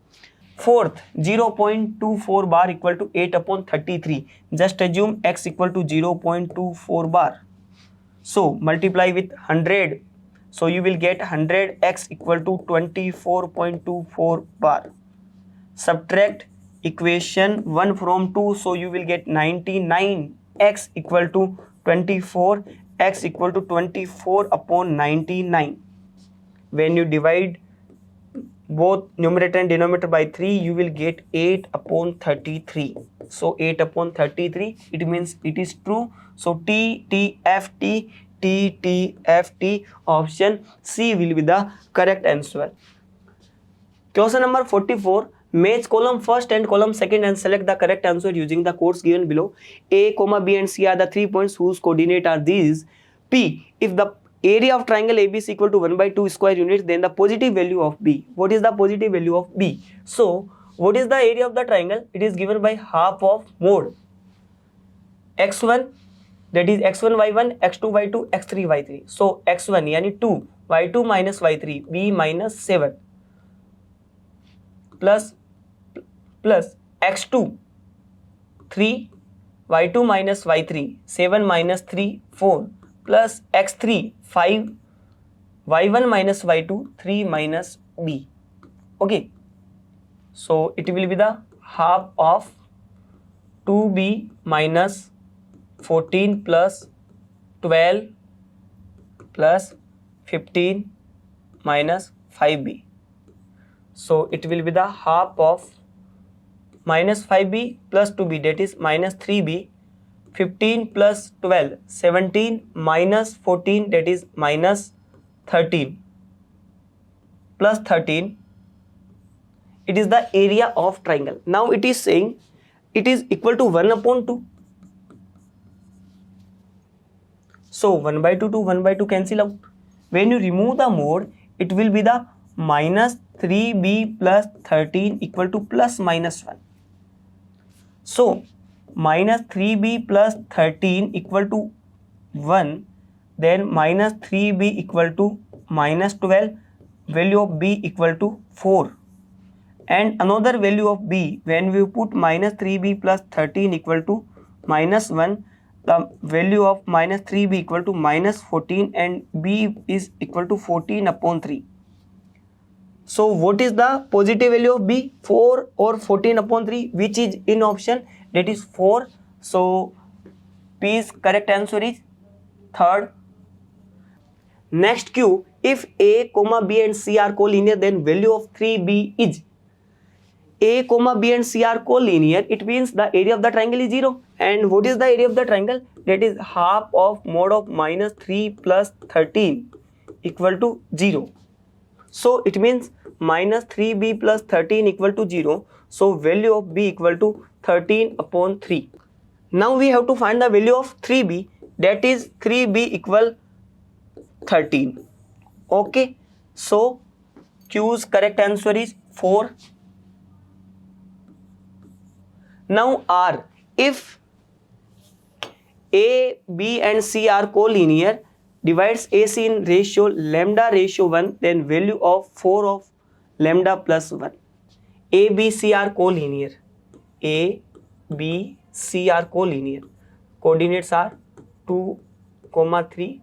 Fourth, 0.24 bar equal to 8 upon 33. Just assume x equal to 0.24 bar. So multiply with 100. So you will get 100 x equal to 24.24 bar. Subtract equation 1 from 2. So you will get 99 x equal to 24, x equal to 24 upon 99. When you divide both numerator and denominator by 3, you will get 8 upon 33. So 8 upon 33, it means it is true. So TTFT, TTFT, option C will be the correct answer. Question number 44. Match column first and column second and select the correct answer using the codes given below. A, B and C are the 3 points whose coordinate are these. P, if the area of triangle ABC is equal to 1/2 square units, then the positive value of B. What is the positive value of B? So, what is the area of the triangle? It is given by half of mode x1, that is x1 y1, x2 y2, x3 y3. So, x1 yani 2, y2 minus y3, b minus 7 plus x2 3, y2 minus y3, 7 minus 3, 4 plus x3 5, y1 minus y2, 3 minus b. Okay, so it will be the half of 2b minus 14 plus 12 plus 15 minus 5b. So it will be the half of minus 5b plus 2b, that is minus 3b, 15 plus 12, 17 minus 14, that is minus 13 plus 13. It is the area of triangle. Now it is saying it is equal to 1 upon 2. So 1/2 to 1/2 cancel out. When you remove the mode, it will be the minus 3b plus 13 equal to plus minus 1. So minus 3b plus 13 equal to 1, then minus 3b equal to minus 12, value of b equal to 4. And another value of b, when we put minus 3b plus 13 equal to minus 1, the value of minus 3b equal to minus 14 and b is equal to 14 upon 3. So what is the positive value of b? 4 or 14 upon 3, which is in option, that is 4. So P's correct answer is third. Next Q, if A, B and C are collinear, then value of 3b is A, B and C are collinear. It means the area of the triangle is 0. And what is the area of the triangle? That is half of mode of minus 3 plus 13 equal to 0. So it means minus 3b plus 13 equal to 0. So value of b equal to 13 upon 3. Now we have to find the value of 3b, that is 3b equal 13. Okay, so Q's correct answer is 4. Now R, if A, B and C are collinear, divides AC in ratio lambda ratio 1, then value of 4 of lambda plus 1. A, B, C are collinear. A, B, C are collinear. Coordinates are 2, 3,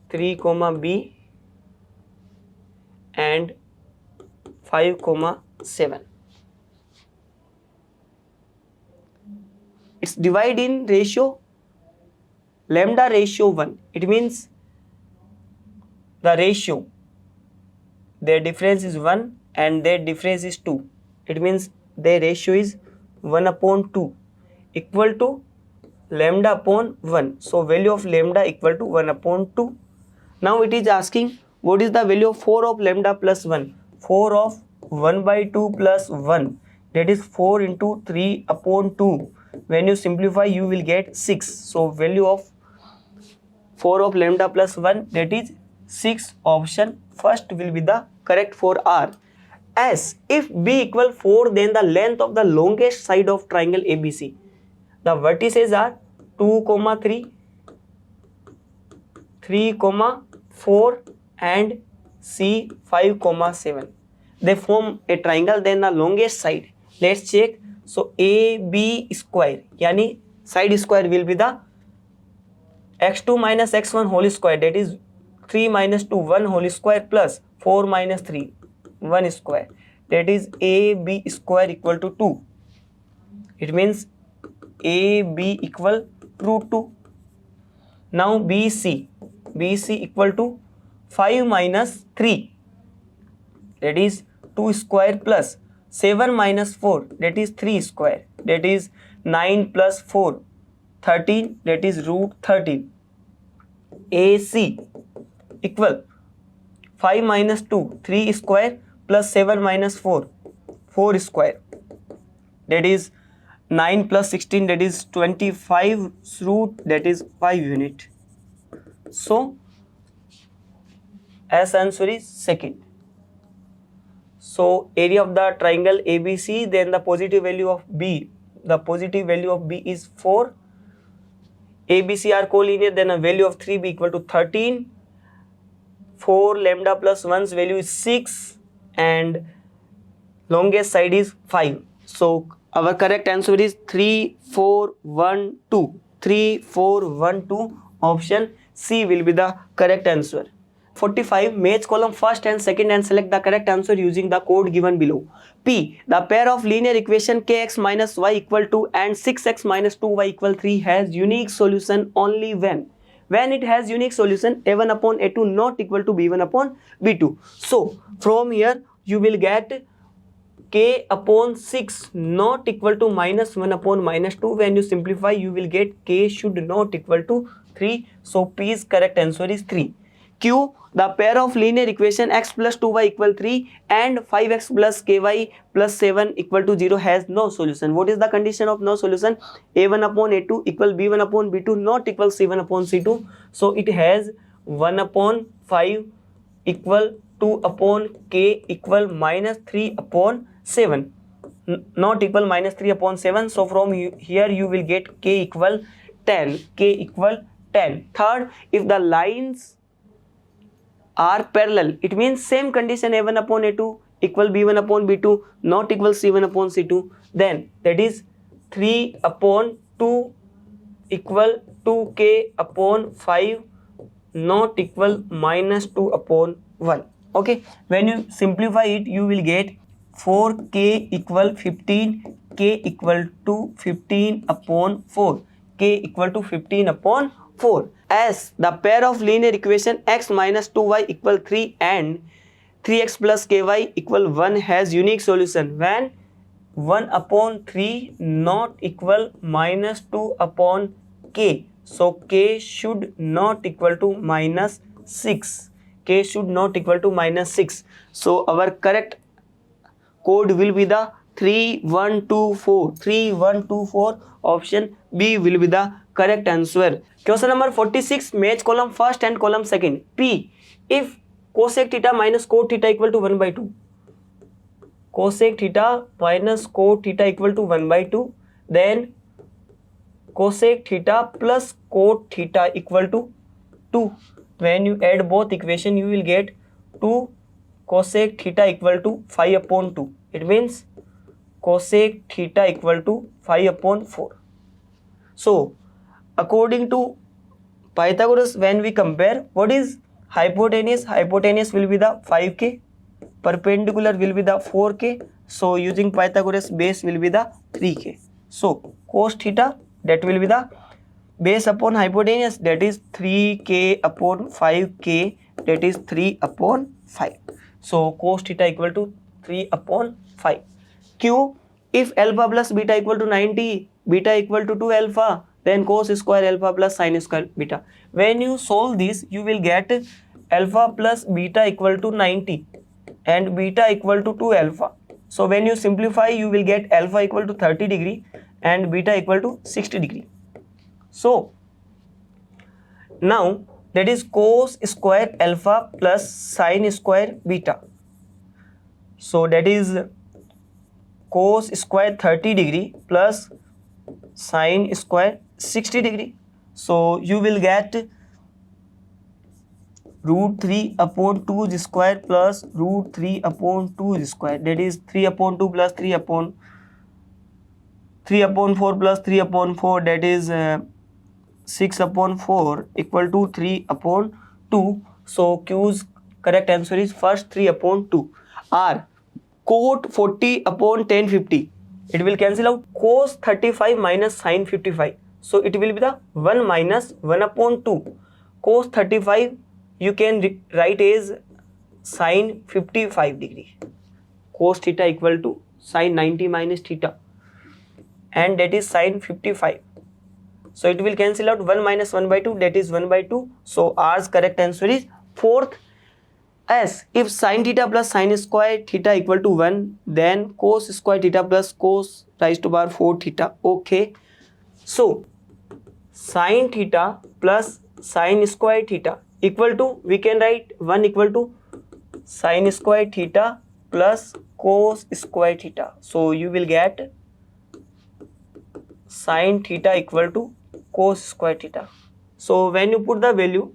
3, B and 5, 7. It's divided in ratio lambda ratio 1. It means the ratio, their difference is 1 and their difference is 2. It means their ratio is 1 upon 2 equal to lambda upon 1. So value of lambda equal to 1 upon 2. Now it is asking what is the value of 4 of lambda plus 1. 4 of 1/2 plus 1, that is 4 into 3 upon 2. When you simplify, you will get 6. So value of 4 of lambda plus 1, that is 6. Option first will be the correct for R. As if B equal 4, then the length of the longest side of triangle ABC. The vertices are 2, 3, 3, 4 and C 5, 7. they form a triangle, then the longest side, let's check. So AB square, yani side square will be the x2 minus x1 whole square, that is 3 minus 2 1 whole square plus 4 minus 3 1 square, that is AB square equal to 2. It means AB equal root 2. Now BC equal to 5 minus 3, that is 2 square plus 7 minus 4, that is 3 square, that is 9 plus 4 13, that is root 13. AC equal 5 minus 2 3 square plus 7 minus 4 4 square, that is 9 plus 16, that is 25 root, that is 5 unit. So as answer is second. So area of the triangle ABC, then the positive value of B, the positive value of B is 4. ABC are collinear, then a value of 3B equal to 13. 4 lambda plus 1's value is 6 and longest side is 5. So our correct answer is 3, 4, 1, 2. 3, 4, 1, 2. Option C will be the correct answer. 45. Match column first and second and select the correct answer using the code given below. P. The pair of linear equation kx minus y equal to and 6x minus 2y equal 3 has unique solution only when it has unique solution a1 upon a2 not equal to b1 upon b2. So from here you will get k upon 6 not equal to minus 1 upon minus 2. When you simplify you will get k should not equal to 3. So P's correct answer is 3. Q. The pair of linear equation x plus 2y equal 3 and 5x plus ky plus 7 equal to 0 has no solution. What is the condition of no solution? a1 upon a2 equal b1 upon b2 not equal c1 upon c2. So it has 1 upon 5 equal 2 upon k equal minus 3 upon 7 not equal minus 3 upon 7. So from here you will get k equal 10. K equal 10. Third, if the lines are parallel, it means same condition a1 upon a2 equal b1 upon b2 not equal c1 upon c2, then that is 3 upon 2 equal 2k upon 5 not equal minus 2 upon 1. Okay, when you simplify it you will get 4k equal 15, k equal to 15 upon 4, k equal to 15 upon 4. As the pair of linear equation x minus 2y equal 3 and 3x plus ky equal 1 has unique solution when 1 upon 3 not equal minus 2 upon k. So k should not equal to minus 6. K should not equal to minus 6. So our correct code will be the 3124. 3124. Option B will be the correct answer. Question number 46. Match column first and column second. P. If cosec theta minus cot theta equal to 1 by 2. Cosec theta minus cot theta equal to 1 by 2. Then cosec theta plus cot theta equal to 2. When you add both equation you will get 2 cosec theta equal to 5 upon 2. It means cosec theta equal to 5 upon 4. So according to Pythagoras, when we compare, what is hypotenuse? Hypotenuse will be the 5k, perpendicular will be the 4k. So using Pythagoras, base will be the 3k. So cos theta, that will be the base upon hypotenuse, that is 3k upon 5k, that is 3 upon 5. So cos theta equal to 3 upon 5. Q. If alpha plus beta equal to 90, beta equal to 2 alpha, then cos square alpha plus sin square beta. When you solve this, you will get alpha plus beta equal to 90 and beta equal to 2 alpha. So when you simplify, you will get alpha equal to 30 degree and beta equal to 60 degree. So now that is cos square alpha plus sin square beta. So that is cos square 30 degree plus sin square 60 degree. So you will get root 3 upon 2 square plus root 3 upon 2 square, that is 3 upon 2 plus 3 upon 4 plus 3 upon 4, that is 6 upon 4 equal to 3 upon 2. So Q's correct answer is first 3 upon 2. R, cot 40 upon tan 50, it will cancel out cos 35 minus sin 55. So it will be the 1 minus 1 upon 2. Cos 35 you can write as sin 55 degree. Cos theta equal to sin 90 minus theta, and that is sin 55. So it will cancel out 1 minus 1 by 2, that is 1 by 2. So R's correct answer is fourth. S, if sin theta plus sin square theta equal to 1, then cos square theta plus cos raised to power 4 theta. Okay. So sin theta plus sin square theta equal to, we can write 1 equal to sin square theta plus cos square theta. So you will get sin theta equal to cos square theta. So when you put the value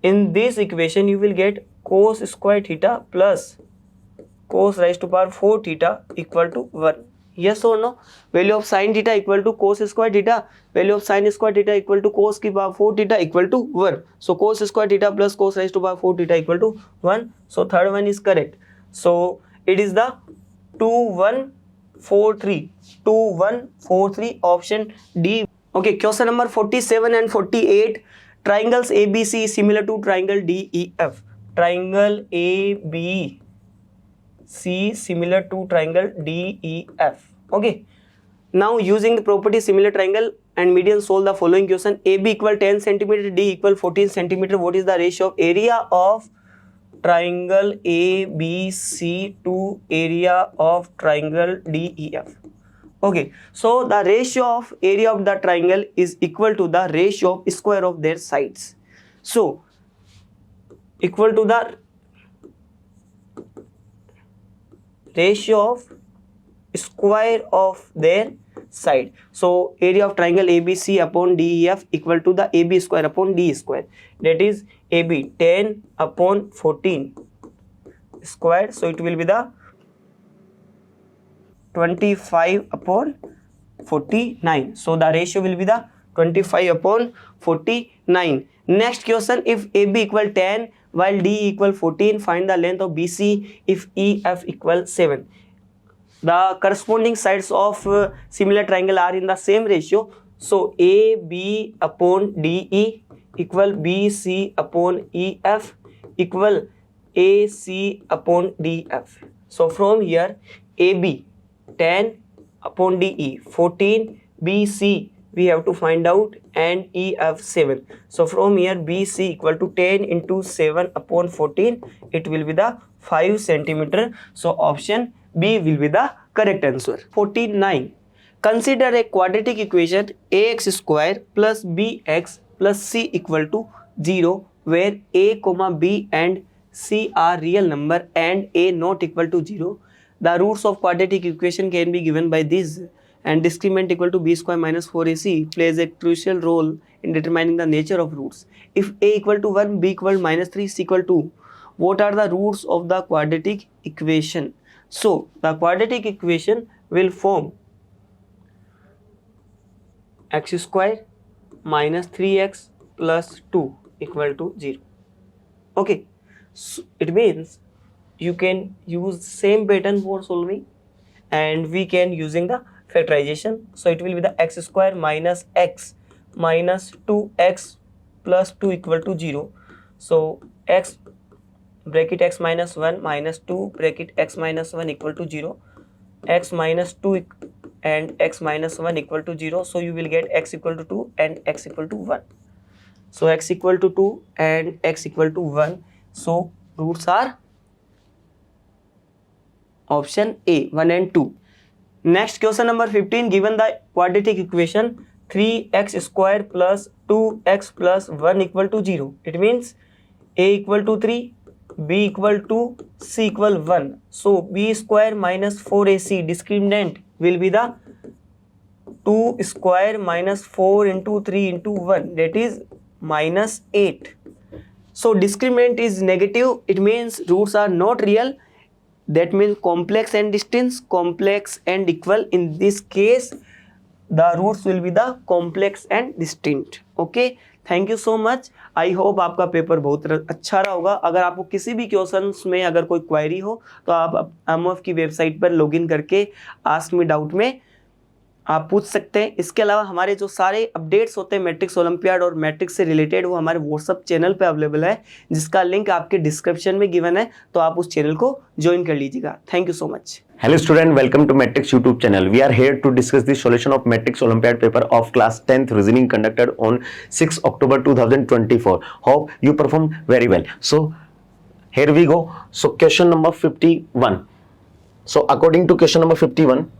in this equation, you will get cos square theta plus cos raised to power 4 theta equal to 1. Yes or no? Value of sin theta equal to cos square theta, value of sin square theta equal to cos की power 4 theta equal to 1. So cos square theta plus cos raised to power 4 theta equal to 1. So third one is correct. So it is the 2143 option D. Okay, question number 47 and 48. Triangles ABC similar to triangle DEF. Triangle ABC similar to triangle DEF. Okay. Now using the property similar triangle and median, solve the following question. AB equal 10 cm, D equal 14 cm. What is the ratio of area of triangle ABC to area of triangle DEF? Okay, so the ratio of area of the triangle is equal to the ratio of square of their sides. So equal to the ratio of square of their side. So area of triangle ABC upon DEF equal to the AB square upon D square, that is AB 10 upon 14 square. So it will be the 25 upon 49. So the ratio will be the 25 upon 49. Next question, if AB equal 10 while D equal 14, find the length of BC if EF equal 7. The corresponding sides of similar triangle are in the same ratio. So AB upon DE equal BC upon EF equal AC upon DF. So from here AB 10 upon DE 14, BC we have to find out, and EF 7. So from here BC equal to 10 into 7 upon 14, it will be the 5 centimeter. So option B will be the correct answer. 49. Consider a quadratic equation ax square plus bx plus c equal to 0 where a, b and c are real number and a not equal to 0. The roots of quadratic equation can be given by this, and discriminant equal to b square minus 4ac plays a crucial role in determining the nature of roots. If a equal to 1, b equal minus 3, c equal 2, what are the roots of the quadratic equation? So the quadratic equation will form x square minus 3x plus 2 equal to 0. Okay, so it means you can use same pattern for solving, and we can using the factorization. So it will be the x square minus x minus 2x plus 2 equal to 0. So x bracket x minus 1 minus 2 bracket x minus 1 equal to 0, x minus 2 and x minus 1 equal to 0. So you will get x equal to 2 and x equal to 1. So x equal to 2 and x equal to 1. So roots are option A 1 and 2. Next question number 15. Given the quadratic equation 3x square plus 2x plus 1 equal to 0. It means A equal to 3, B equal to, C equal 1. So B square minus 4AC discriminant will be the 2 square minus 4 into 3 into 1, that is minus 8. So discriminant is negative. It means roots are not real. That means complex and distinct, complex and equal. In this case, the roots will be the complex and distinct. Okay, thank you so much. I hope आपका paper बहुत अच्छा रहा होगा. अगर आपको किसी भी questions में अगर कोई क्वेरी हो तो आप एमओएफ की वेबसाइट पर लॉगिन करके आस्क मी डाउट में आप पूछ सकते हैं. इसके अलावा हमारे जो सारे अपडेट्स होते हैं मैट्रिक्स ओलंपियाड और मैट्रिक्स से रिलेटेड, वो हमारे व्हाट्सअप चैनल पे अवेलेबल है, जिसका लिंक आपके डिस्क्रिप्शन में गिवन है. तो आप उस चैनल को ज्वाइन कर लीजिएगा. Thank you so much. Hello student, welcome to Matrix YouTube channel. We are here to discuss the solution of Matrix Olympiad paper of class 10th reasoning conducted on 6 October 2024. Hope you performed very well. So here we go. So question number 51. So according to question number 51,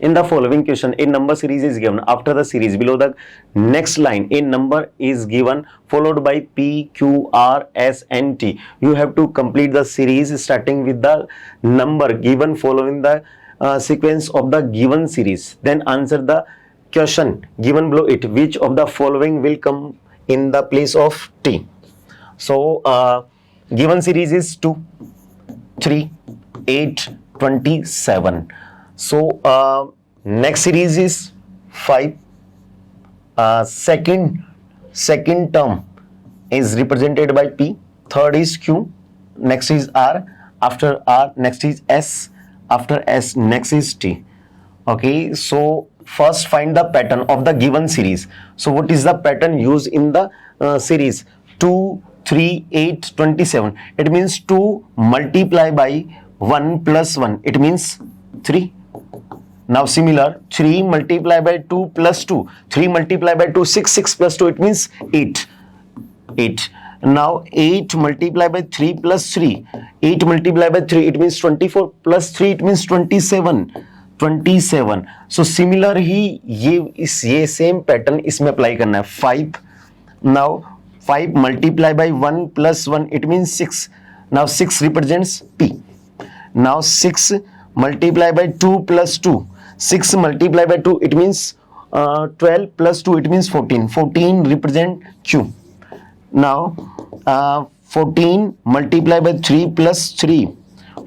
in the following question, a number series is given. After the series, below the next line, a number is given followed by P, Q, R, S, and T. You have to complete the series starting with the number given following the sequence of the given series. Then answer the question given below it. Which of the following will come in the place of T? So, given series is 2, 3, 8, 27. So next series is 5. Second term is represented by P. Third is Q. Next is R. After R, next is S. After S, next is T. Okay. So first find the pattern of the given series. So what is the pattern used in the series? 2, 3, 8, 27. It means 2 multiply by 1 plus 1. It means 3. Now similar, 3 multiply by 2 plus 2. 3 multiply by 2, 6. 6 plus 2, it means 8. 8. Now 8 multiply by 3 plus 3. 8 multiply by 3, it means 24 plus 3, it means 27. 27. So similar ही ये same pattern इसमें apply करना है. 5. Now 5 multiply by 1 plus 1, it means 6. Now 6 represents P. Now 6 multiply by 2 plus 2. 6 multiply by 2, it means 12 plus 2, it means 14. 14 represent Q. Now 14 multiply by 3 plus 3.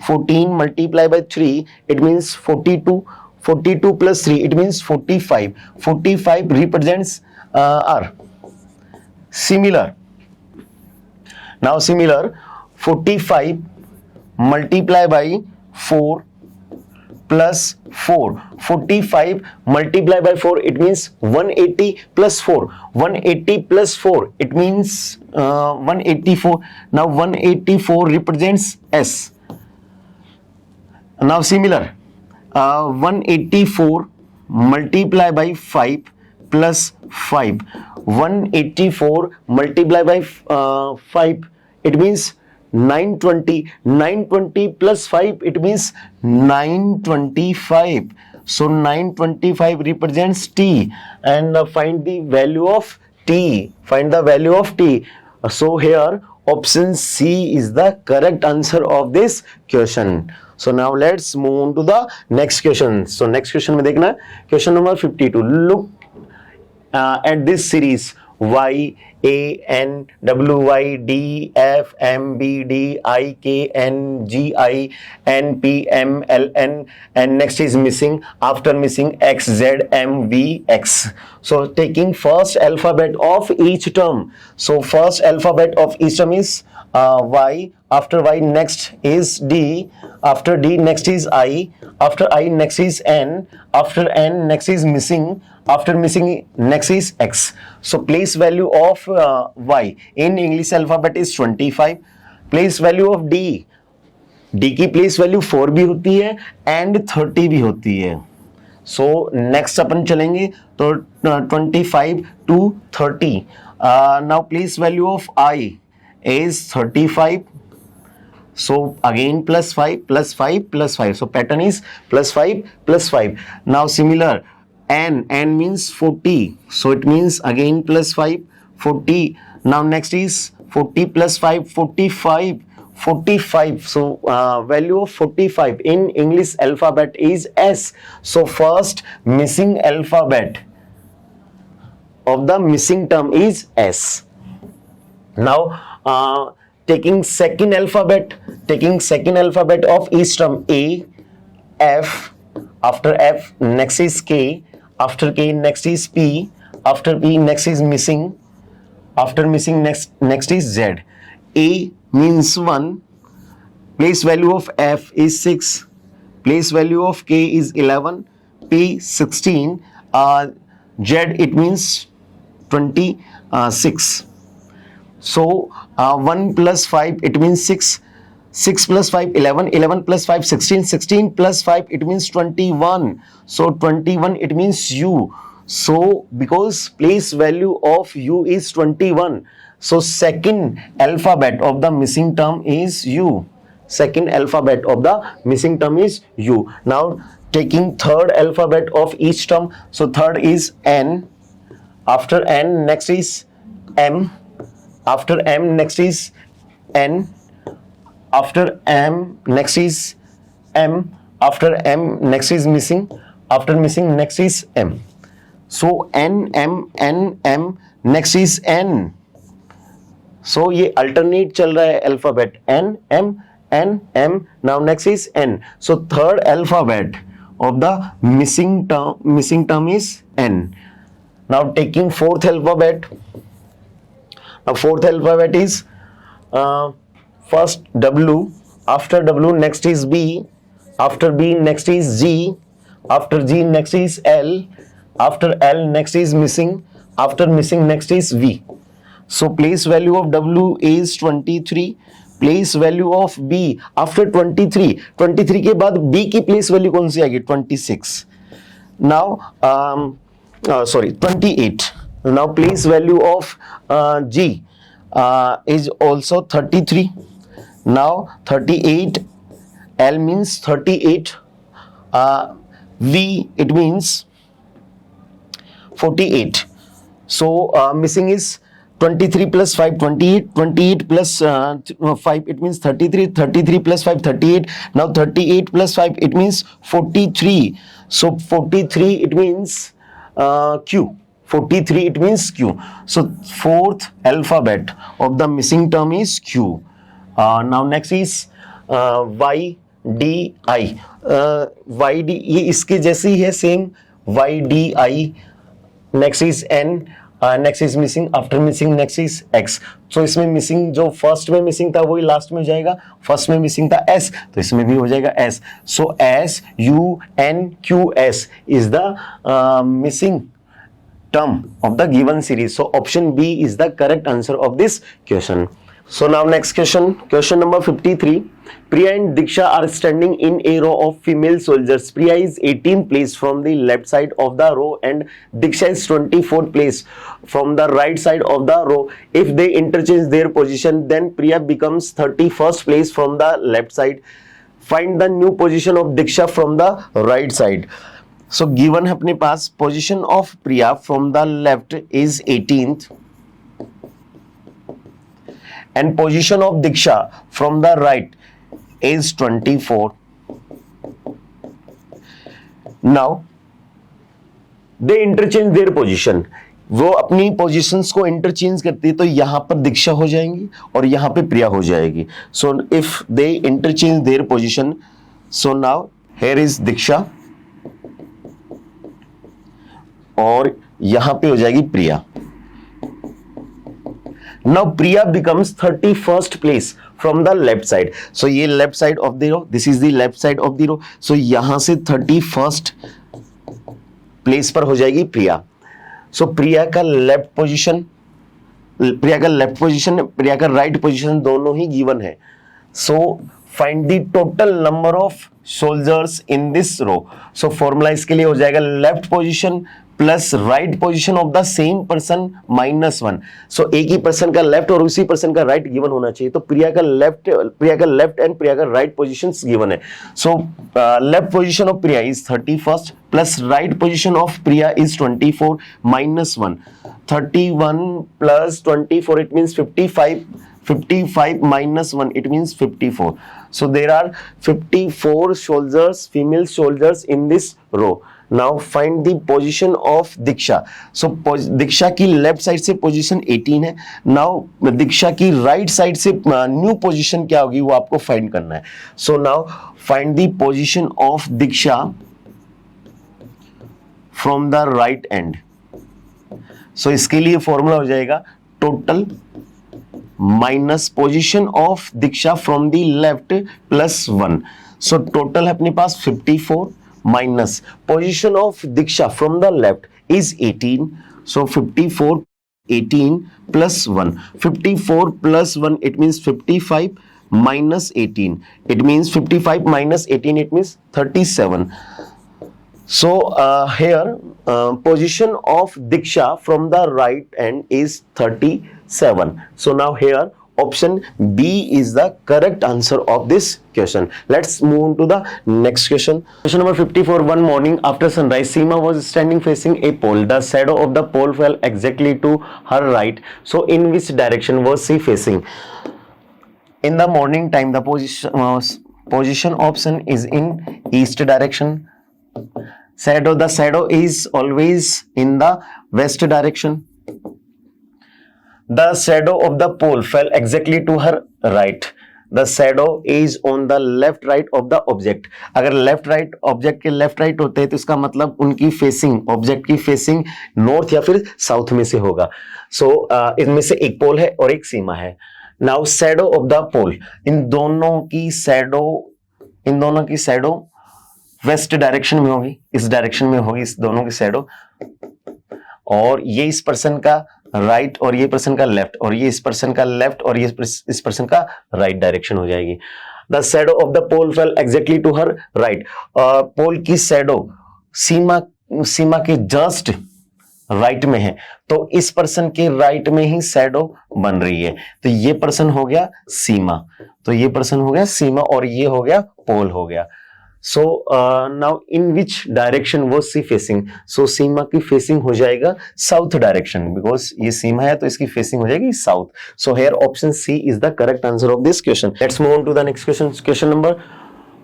14 multiply by 3, it means 42. 42 plus 3, it means 45. 45 represents R. Similar. Now similar, 45 multiply by 4 plus 4. 45 multiply by 4, it means 180 plus 4. 180 plus 4, it means 184. Now 184 represents S. Now similar, 184 multiply by 5 plus 5. 184 multiply by 5, it means 920. 920 plus 5, it means 925. So 925 represents T, and find the value of T. Find the value of T. So here option C is the correct answer of this question. So now let's move on to the next question. So next question में देखना question number 52. Look at this series Y, A, N, W, Y, D, F, M, B, D, I, K, N, G, I, N, P, M, L, N, and next is missing. After missing X, Z, M, V, X. So taking first alphabet of each term. So first alphabet of each term is Y. After Y, next is D. After D, next is I. After I, next is N. After N, next is missing. After missing, next is X. So place value of Y in English alphabet is 25. Place value of D. D की place value 4 भी होती है and 30 भी होती है. So next अपन चलेंगे तो 25 to 30. Now place value of I is 35. So again plus 5 plus 5 plus 5. So pattern is plus 5 plus 5. Now similar, N means 40. So it means again plus 5, 40. Now next is 40 plus 5, 45. 45. So value of 45 in English alphabet is S. So first missing alphabet of the missing term is S. Now, taking second alphabet of each term, A, F, after F, next is K, after K, next is P, after P, next is missing, after missing, next is Z. A means 1, place value of F is 6, place value of K is 11, P 16, Z it means 26. So 1 plus 5 it means 6, 6 plus 5 11, 11 plus 5 16, 16 plus 5 it means 21. So 21 it means U. So because place value of U is 21, so second alphabet of the missing term is U. Second alphabet of the missing term is U. Now taking third alphabet of each term, so third is N, after N next is M, after M next is N, after M next is M, after M next is missing, after missing next is M. So N, M, N, M, next is N. So ये alternate चल रहा है alphabet, N, M, N, M, now next is N. So third alphabet of the missing term is N. Now taking fourth alphabet. Now fourth alphabet is first W, after W next is B, after B next is G, after G next is L, after L next is missing, after missing next is V. So place value of W is 23, place value of B after 23 के बाद B की place value कौन सी आएगी? 26. Now 28. Now place value of G is also 33. Now 38, L means 38, V it means 48. So missing is 23 plus 5, 28, 28 plus 5 it means 33, 33 plus 5, 38. Now 38 plus 5 it means 43. So 43 it means Q. 43 it means Q. So fourth alphabet of the missing term is Q. Now next is Y D I. Y D ये इसके जैसी है same Y D I. Next is N. Next is missing. After missing next is X. So इसमें missing जो first में missing था वही last में जाएगा. First में missing था S तो इसमें भी हो जाएगा S. So S U N Q S is the missing term of the given series. So option B is the correct answer of this question. So now next question number 53. Priya and Diksha are standing in a row of female soldiers. Priya is 18th place from the left side of the row and Diksha is 24th place from the right side of the row. If they interchange their position, then Priya becomes 31st place from the left side. Find the new position of Diksha from the right side. So given है अपने पास position of Priya from the left is 18th and position of Diksha from the right is 24. Now they interchange their position. वो अपनी positions को interchange करती है तो यहां पर दीक्षा हो जाएंगी और यहां पे प्रिया हो जाएगी. So if they interchange their position, so now here is Diksha और यहां पे हो जाएगी प्रिया. Now Priya becomes 31st place from the left side. So ये left side of the row, this is the left side of the row. So यहां से 31st place पर हो जाएगी प्रिया. So प्रिया का लेफ्ट पोजीशन, प्रिया का राइट पोजीशन दोनों ही given है. So find the total number of soldiers in this row. So formula इसके लिए हो जाएगा left position plus right position of the same person -1. सो एक ही पर्सन का लेफ्ट और उसी पर्सन का राइट गिवन होना चाहिए. तो प्रिया का लेफ्ट एंड प्रिया का राइट पोजीशंस गिवन है. So left position of Priya is 31st plus right position of Priya is 24 -1. 31 plus 24 it means 55. 55 -1 it means 54. So there are 54 soldiers, female soldiers in this row. Now find the position of Diksha. So Diksha की left side से position 18 है. Now Diksha की right side से new position क्या होगी वो आपको find करना है. So now find the position of Diksha from the right end. So इसके लिए फॉर्मूला हो जाएगा total minus position of Diksha from the left plus 1. So total है अपने पास 54 minus position of Diksha from the left is 18. So 54 18 plus 1. 54 plus 1 it means 55 minus 18. It means 55 minus 18, it means 37. So here position of Diksha from the right end is 37. So now here option B is the correct answer of this question. Let's move on to the next question. Question number 54. One morning after sunrise, Seema was standing facing a pole. The shadow of the pole fell exactly to her right. So in which direction was she facing? In the morning time, the position option is in east direction. The shadow is always in the west direction. The shadow of the pole fell exactly to her right. The shadow is on the left right of the object. अगर left right object के left right होते हैं तो इसका मतलब उनकी facing, object की facing north या फिर south में से होगा. So इनमें से एक pole है और एक सीमा है. Now shadow of the pole, इन दोनों की shadow वेस्ट डायरेक्शन में होगी, इस डायरेक्शन में होगी इस दोनों की शैडो. और ये इस पर्सन का राइट और ये पर्सन का लेफ्ट और ये इस पर्सन का लेफ्ट और ये इस पर्सन का राइट डायरेक्शन हो जाएगी. The shadow of the pole fell exactly to her right. Pole की शैडो सीमा के जस्ट राइट में है, तो इस पर्सन के राइट में ही शैडो बन रही है. तो ये पर्सन हो गया सीमा, तो ये पर्सन हो गया सीमा और ये हो गया पोल हो गया. So now in which direction was she facing? So सीमा की facing हो जाएगा south direction, because ये सीमा है तो इसकी facing हो जाएगी south. So here option C is the correct answer of this question. Let's move on to the next question. Question number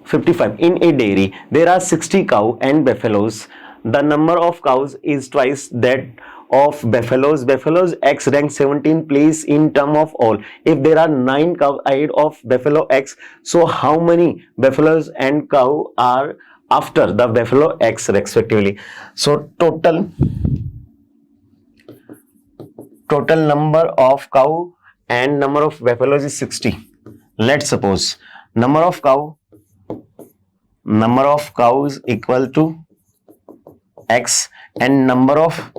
55. In a dairy, there are 60 cow and buffaloes. The number of cows is twice that of buffaloes. Buffaloes X rank 17 place in term of all. If there are 9 cows ahead of buffalo X, so how many buffaloes and cow are after the buffalo X respectively? So total number of cow and number of buffaloes is 60. Let's suppose number of cows equal to X and number of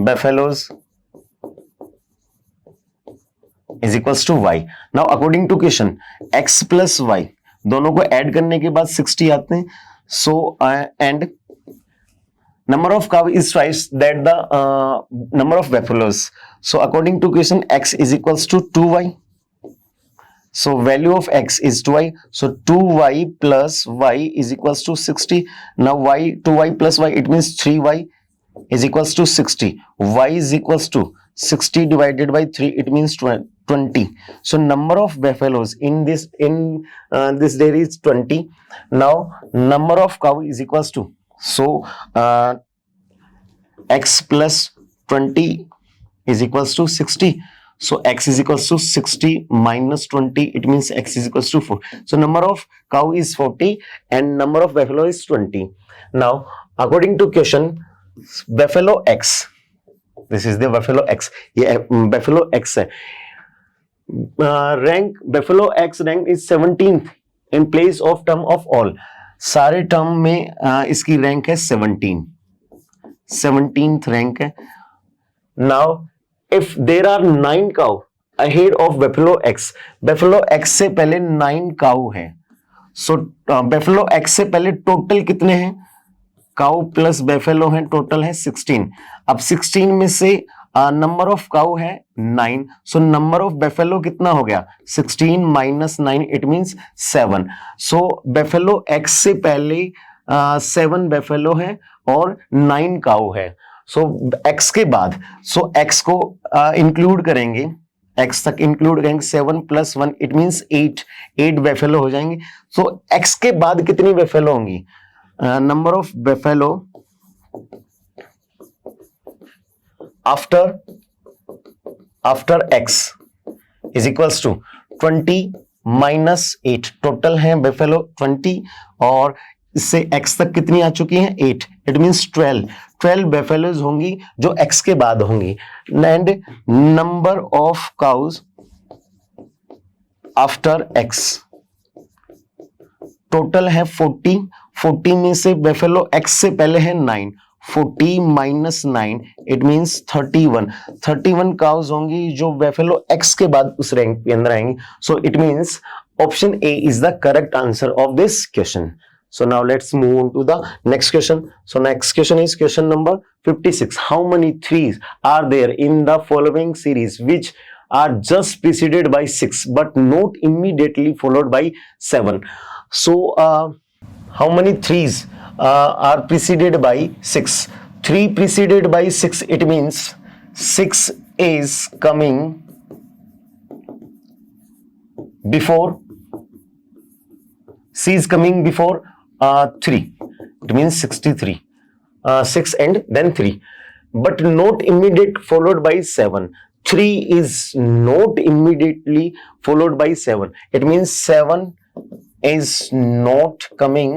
buffaloes is equals to Y. Now according to question, X plus Y दोनों को add करने के बाद 60 आते हैं. So and number of cow is twice that the number of buffaloes. So according to question, X is equals to 2Y. So value of X is 2Y. So 2Y plus Y is equals to 60. Now 2Y plus Y, it means 3Y is equals to 60. Y is equals to 60 divided by 3, it means 20. So number of buffaloes in this dairy is 20. Now number of cow is equals to, so X plus 20 is equals to 60. So X is equals to 60 minus 20, it means X is equals to 4. So number of cow is 40 and number of buffalo is 20. Now according to question, buffalo X, this is the buffalo X, ये buffalo X है. Rank buffalo X rank is 17th in place of term of all. सारे term में इसकी rank है 17th rank है. Now if there are 9 cow ahead of buffalo X से पहले 9 cow है. So buffalo X से पहले टोटल कितने हैं? काउ प्लस बेफेलो है, टोटल है 16. अब 16 में से नंबर ऑफ काउ है 9. सो नंबर ऑफ बेफेलो कितना हो गया? 16 minus 9, it means 7. So buffalo x से पहले 7 बेफेलो है और 9 काउ है. सो एक्स के बाद, सो एक्स को इंक्लूड करेंगे, एक्स तक इंक्लूड करेंगे, 7 प्लस 1 इट मींस 8 बेफेलो हो जाएंगे. सो एक्स के बाद कितनी बेफेलो होंगी? Number of buffalo after x is equals to 20 minus 8. Total है बेफेलो 20 और इससे x तक कितनी आ चुकी हैं 8. इट मींस 12 बेफेलोज होंगी जो x के बाद होंगी. And number of cows after x total है 40 में से बेफेलो x से पहले है 9. 40 माइनस 9 इट मींस 31 काउज होंगी जो बेफेलो x के बाद उस रैंक के अंदर आएंगी. So it means option A is the correct answer of this question. So now let's move on to the next question. So next question is question number 56. How many threes are there in the following series which are just preceded by 6 but not immediately followed by 7? So how many threes are preceded by 6? 3 preceded by 6, it means 6 is coming before, C is coming before 3. It means 63. 6 and then 3. But not immediate followed by 7. 3 is not immediately followed by 7. It means 7 is not coming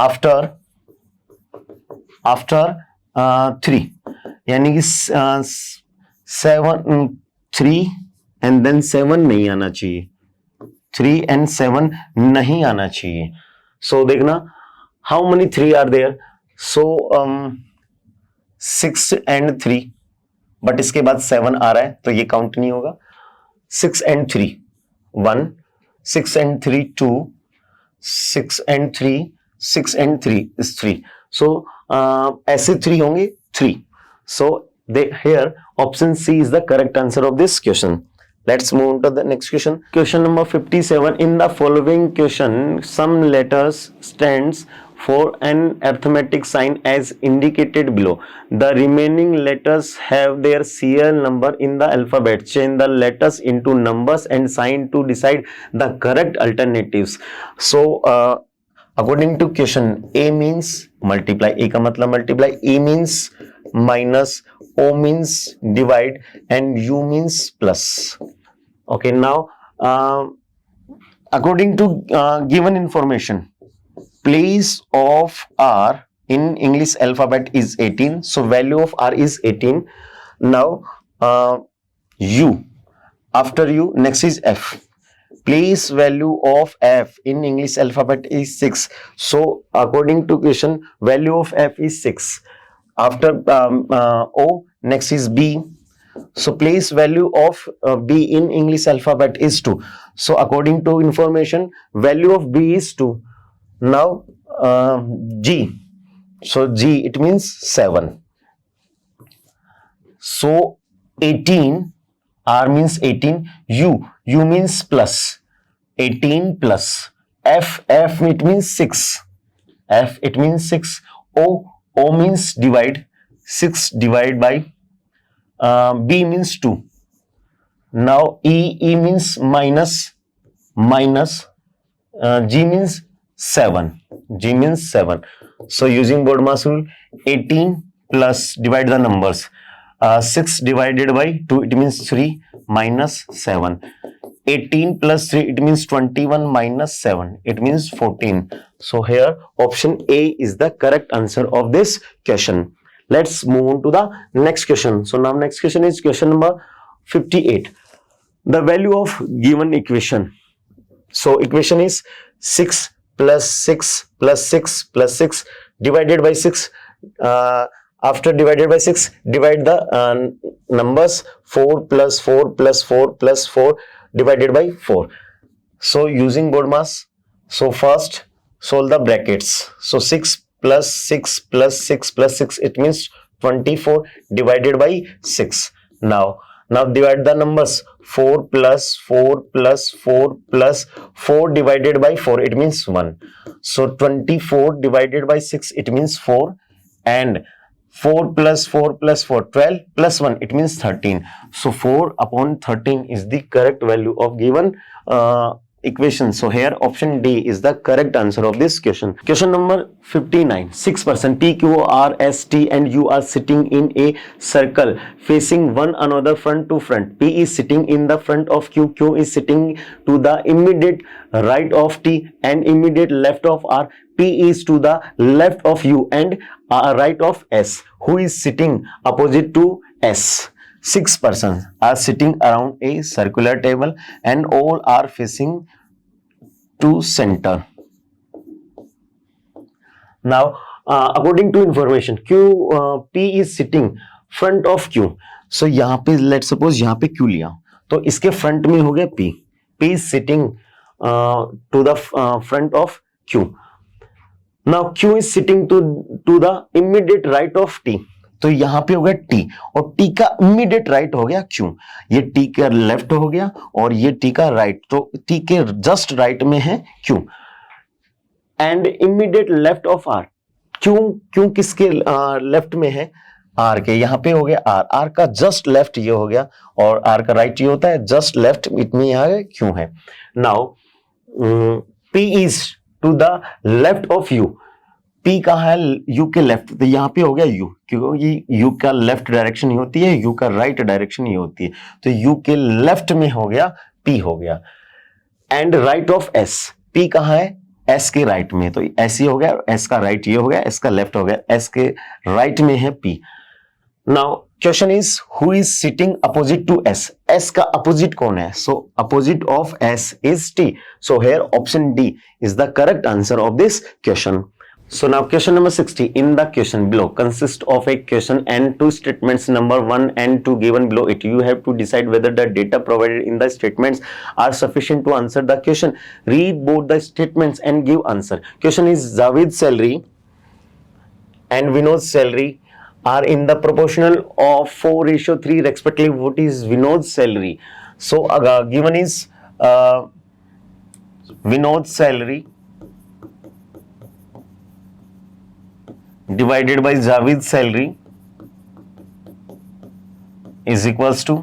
after 3. यानी कि 3 and then 7 नहीं आना चाहिए. 3 and 7 नहीं आना चाहिए. So देखना how many 3 are there? So 6 and 3 but इसके बाद 7 आ रहा है तो ये काउंट नहीं होगा. 6 and 3 1, 6 and 3 2, 6 and 3 is 3. So ऐसे 3 होंगे 3. So here option C is the correct answer of this question. Let's move on to the next question. Question number 57. In the following question, some letters stands for an arithmetic sign as indicated below. The remaining letters have their serial number in the alphabet. Change the letters into numbers and sign to decide the correct alternatives. So, according to question, A means multiply. A का मतलब multiply. E means minus. O means divide and U means plus. Okay, now according to given information, place of R in English alphabet is 18. So value of R is 18. Now U, after U next is F. Place value of F in English alphabet is 6. So according to question, value of F is 6. After O next is B. So place value of B in English alphabet is 2. So according to information, value of B is 2. Now G. So G it means 7. So 18, R means 18. U means plus. 18 plus. F it means 6. F it means 6. O means divide. 6 divided by B means 2. Now E means minus. G means 7. G means 7. So using BODMAS rule, 18 plus divide the numbers. 6 divided by 2 it means 3 minus 7. 18 plus 3 it means 21 minus 7 it means 14. So here option A is the correct answer of this question. Let's move on to the next question. So now next question is question number 58. The value of given equation. So equation is 6 plus 6 plus 6 plus 6 divided by 6. After divided by 6, divide the numbers 4 plus 4 plus 4 plus 4 divided by 4. So using BODMAS, so first solve the brackets. So 6 plus 6 plus 6 plus 6 it means 24 divided by 6. Now divide the numbers 4 plus 4 plus 4 plus 4 divided by 4 it means 1. So 24 divided by 6 it means 4 and 4 plus 4 plus 4 12 plus 1 it means 13. So 4 upon 13 is the correct value of given equation. So here option D is the correct answer of this question. Question number 59. 6 person P, Q, R, S, T and U are sitting in a circle facing one another front to front. P is sitting in the front of Q, Q is sitting to the immediate right of T and immediate left of R. P is to the left of U and right of S. Who is sitting opposite to S? 6 persons are sitting around a circular table and all are facing to center. Now according to information P is sitting front of Q. So यहाँ पे let's suppose यहाँ पे Q लिया तो इसके front में हो गया P. P is sitting to the front of Q. Now Q is sitting to the immediate right of T. तो यहां पे हो गया T और T का इमीडिएट राइट हो गया Q. ये T का लेफ्ट हो गया और ये T का राइट. तो T के जस्ट राइट में है Q and immediate left of R. Q किसके लेफ्ट में है? R के. यहां पे हो गया R. R का जस्ट लेफ्ट ये हो गया और R का राइट ये होता है जस्ट लेफ्ट. इतनी यहां Q है. Now P is to the left of U. P कहाँ है? U के लेफ्ट. तो यहाँ पे हो गया U क्योंकि U का लेफ्ट डायरेक्शन ही होती है, U का राइट डायरेक्शन ही होती है. तो U के लेफ्ट में हो गया P हो गया and right of S. P कहाँ है? S के राइट में. तो S ही हो गया, S का राइट ये हो गया, S का लेफ्ट हो गया, S के राइट में है P. Now question is who is sitting opposite to S. S का अपोजिट कौन है? So opposite of S is T. So here option D is the correct answer of this question. So now question number 60 in the question below consists of a question and two statements number 1 and 2 given below it. You have to decide whether the data provided in the statements are sufficient to answer the question. Read both the statements and give answer. Question is Javed's salary and Vinod's salary are in the proportional of 4:3 respectively. What is Vinod's salary? So given is Vinod's salary divided by Javed's salary is equals to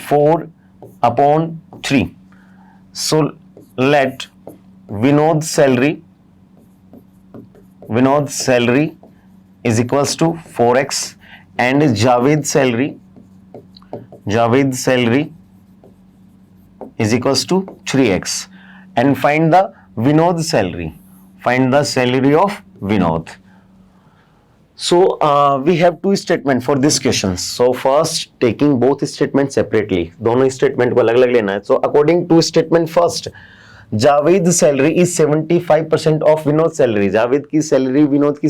4/3. So let Vinod's salary is equals to 4x and Javed's salary is equals to 3x and find the Vinod's salary. Find the salary of Vinod. So we have two statements for this question. So first taking both statements separately. दोनों statement को अलग अलग लेना है. So according to statement first, Javed's salary is 75% of Vinod's salary. Javed की salary Vinod की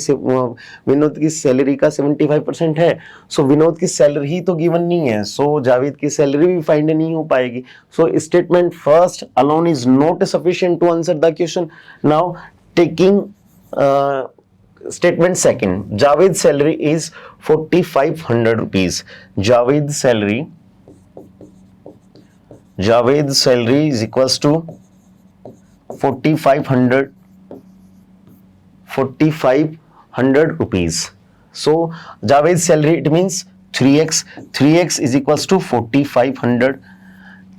salary का 75% है. So विनोद की सैलरी ही तो गिवन नहीं है. So जावेद की सैलरी भी फाइंड नहीं हो पाएगी. So statement first alone is not sufficient to answer the question. Now taking statement second, Javed's salary is 4,500 rupees. Javed's salary is equals to 4,500 rupees. So Javed's salary, it means 3x. 3x is equals to 4,500.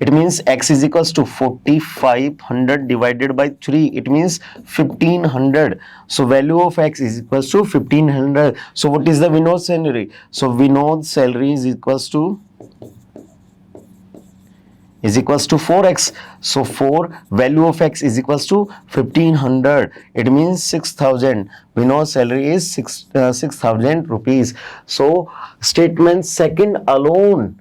It means x is equals to 4,500 divided by 3. It means 1,500. So value of x is equals to 1,500. So what is the Vinod's salary? So Vinod's salary is equals to 4x. So 4 value of x is equals to 1,500. It means 6,000. Vinod's salary is 6,000 rupees. So statement second alone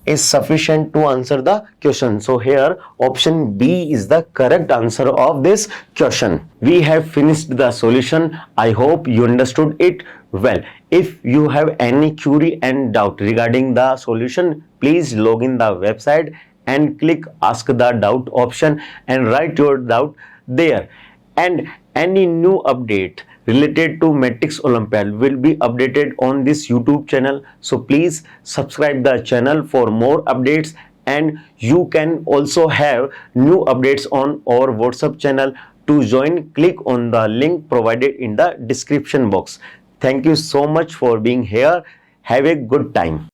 is sufficient to answer the question. So here option B is the correct answer of this question. We have finished the solution. I hope you understood it well. If you have any query and doubt regarding the solution, please log in the website and click ask the doubt option and write your doubt there. And any new update related to Matrix Olympiad will be updated on this YouTube channel. So please subscribe the channel for more updates, and you can also have new updates on our WhatsApp channel. To join, click on the link provided in the description box. Thank you so much for being here. Have a good time.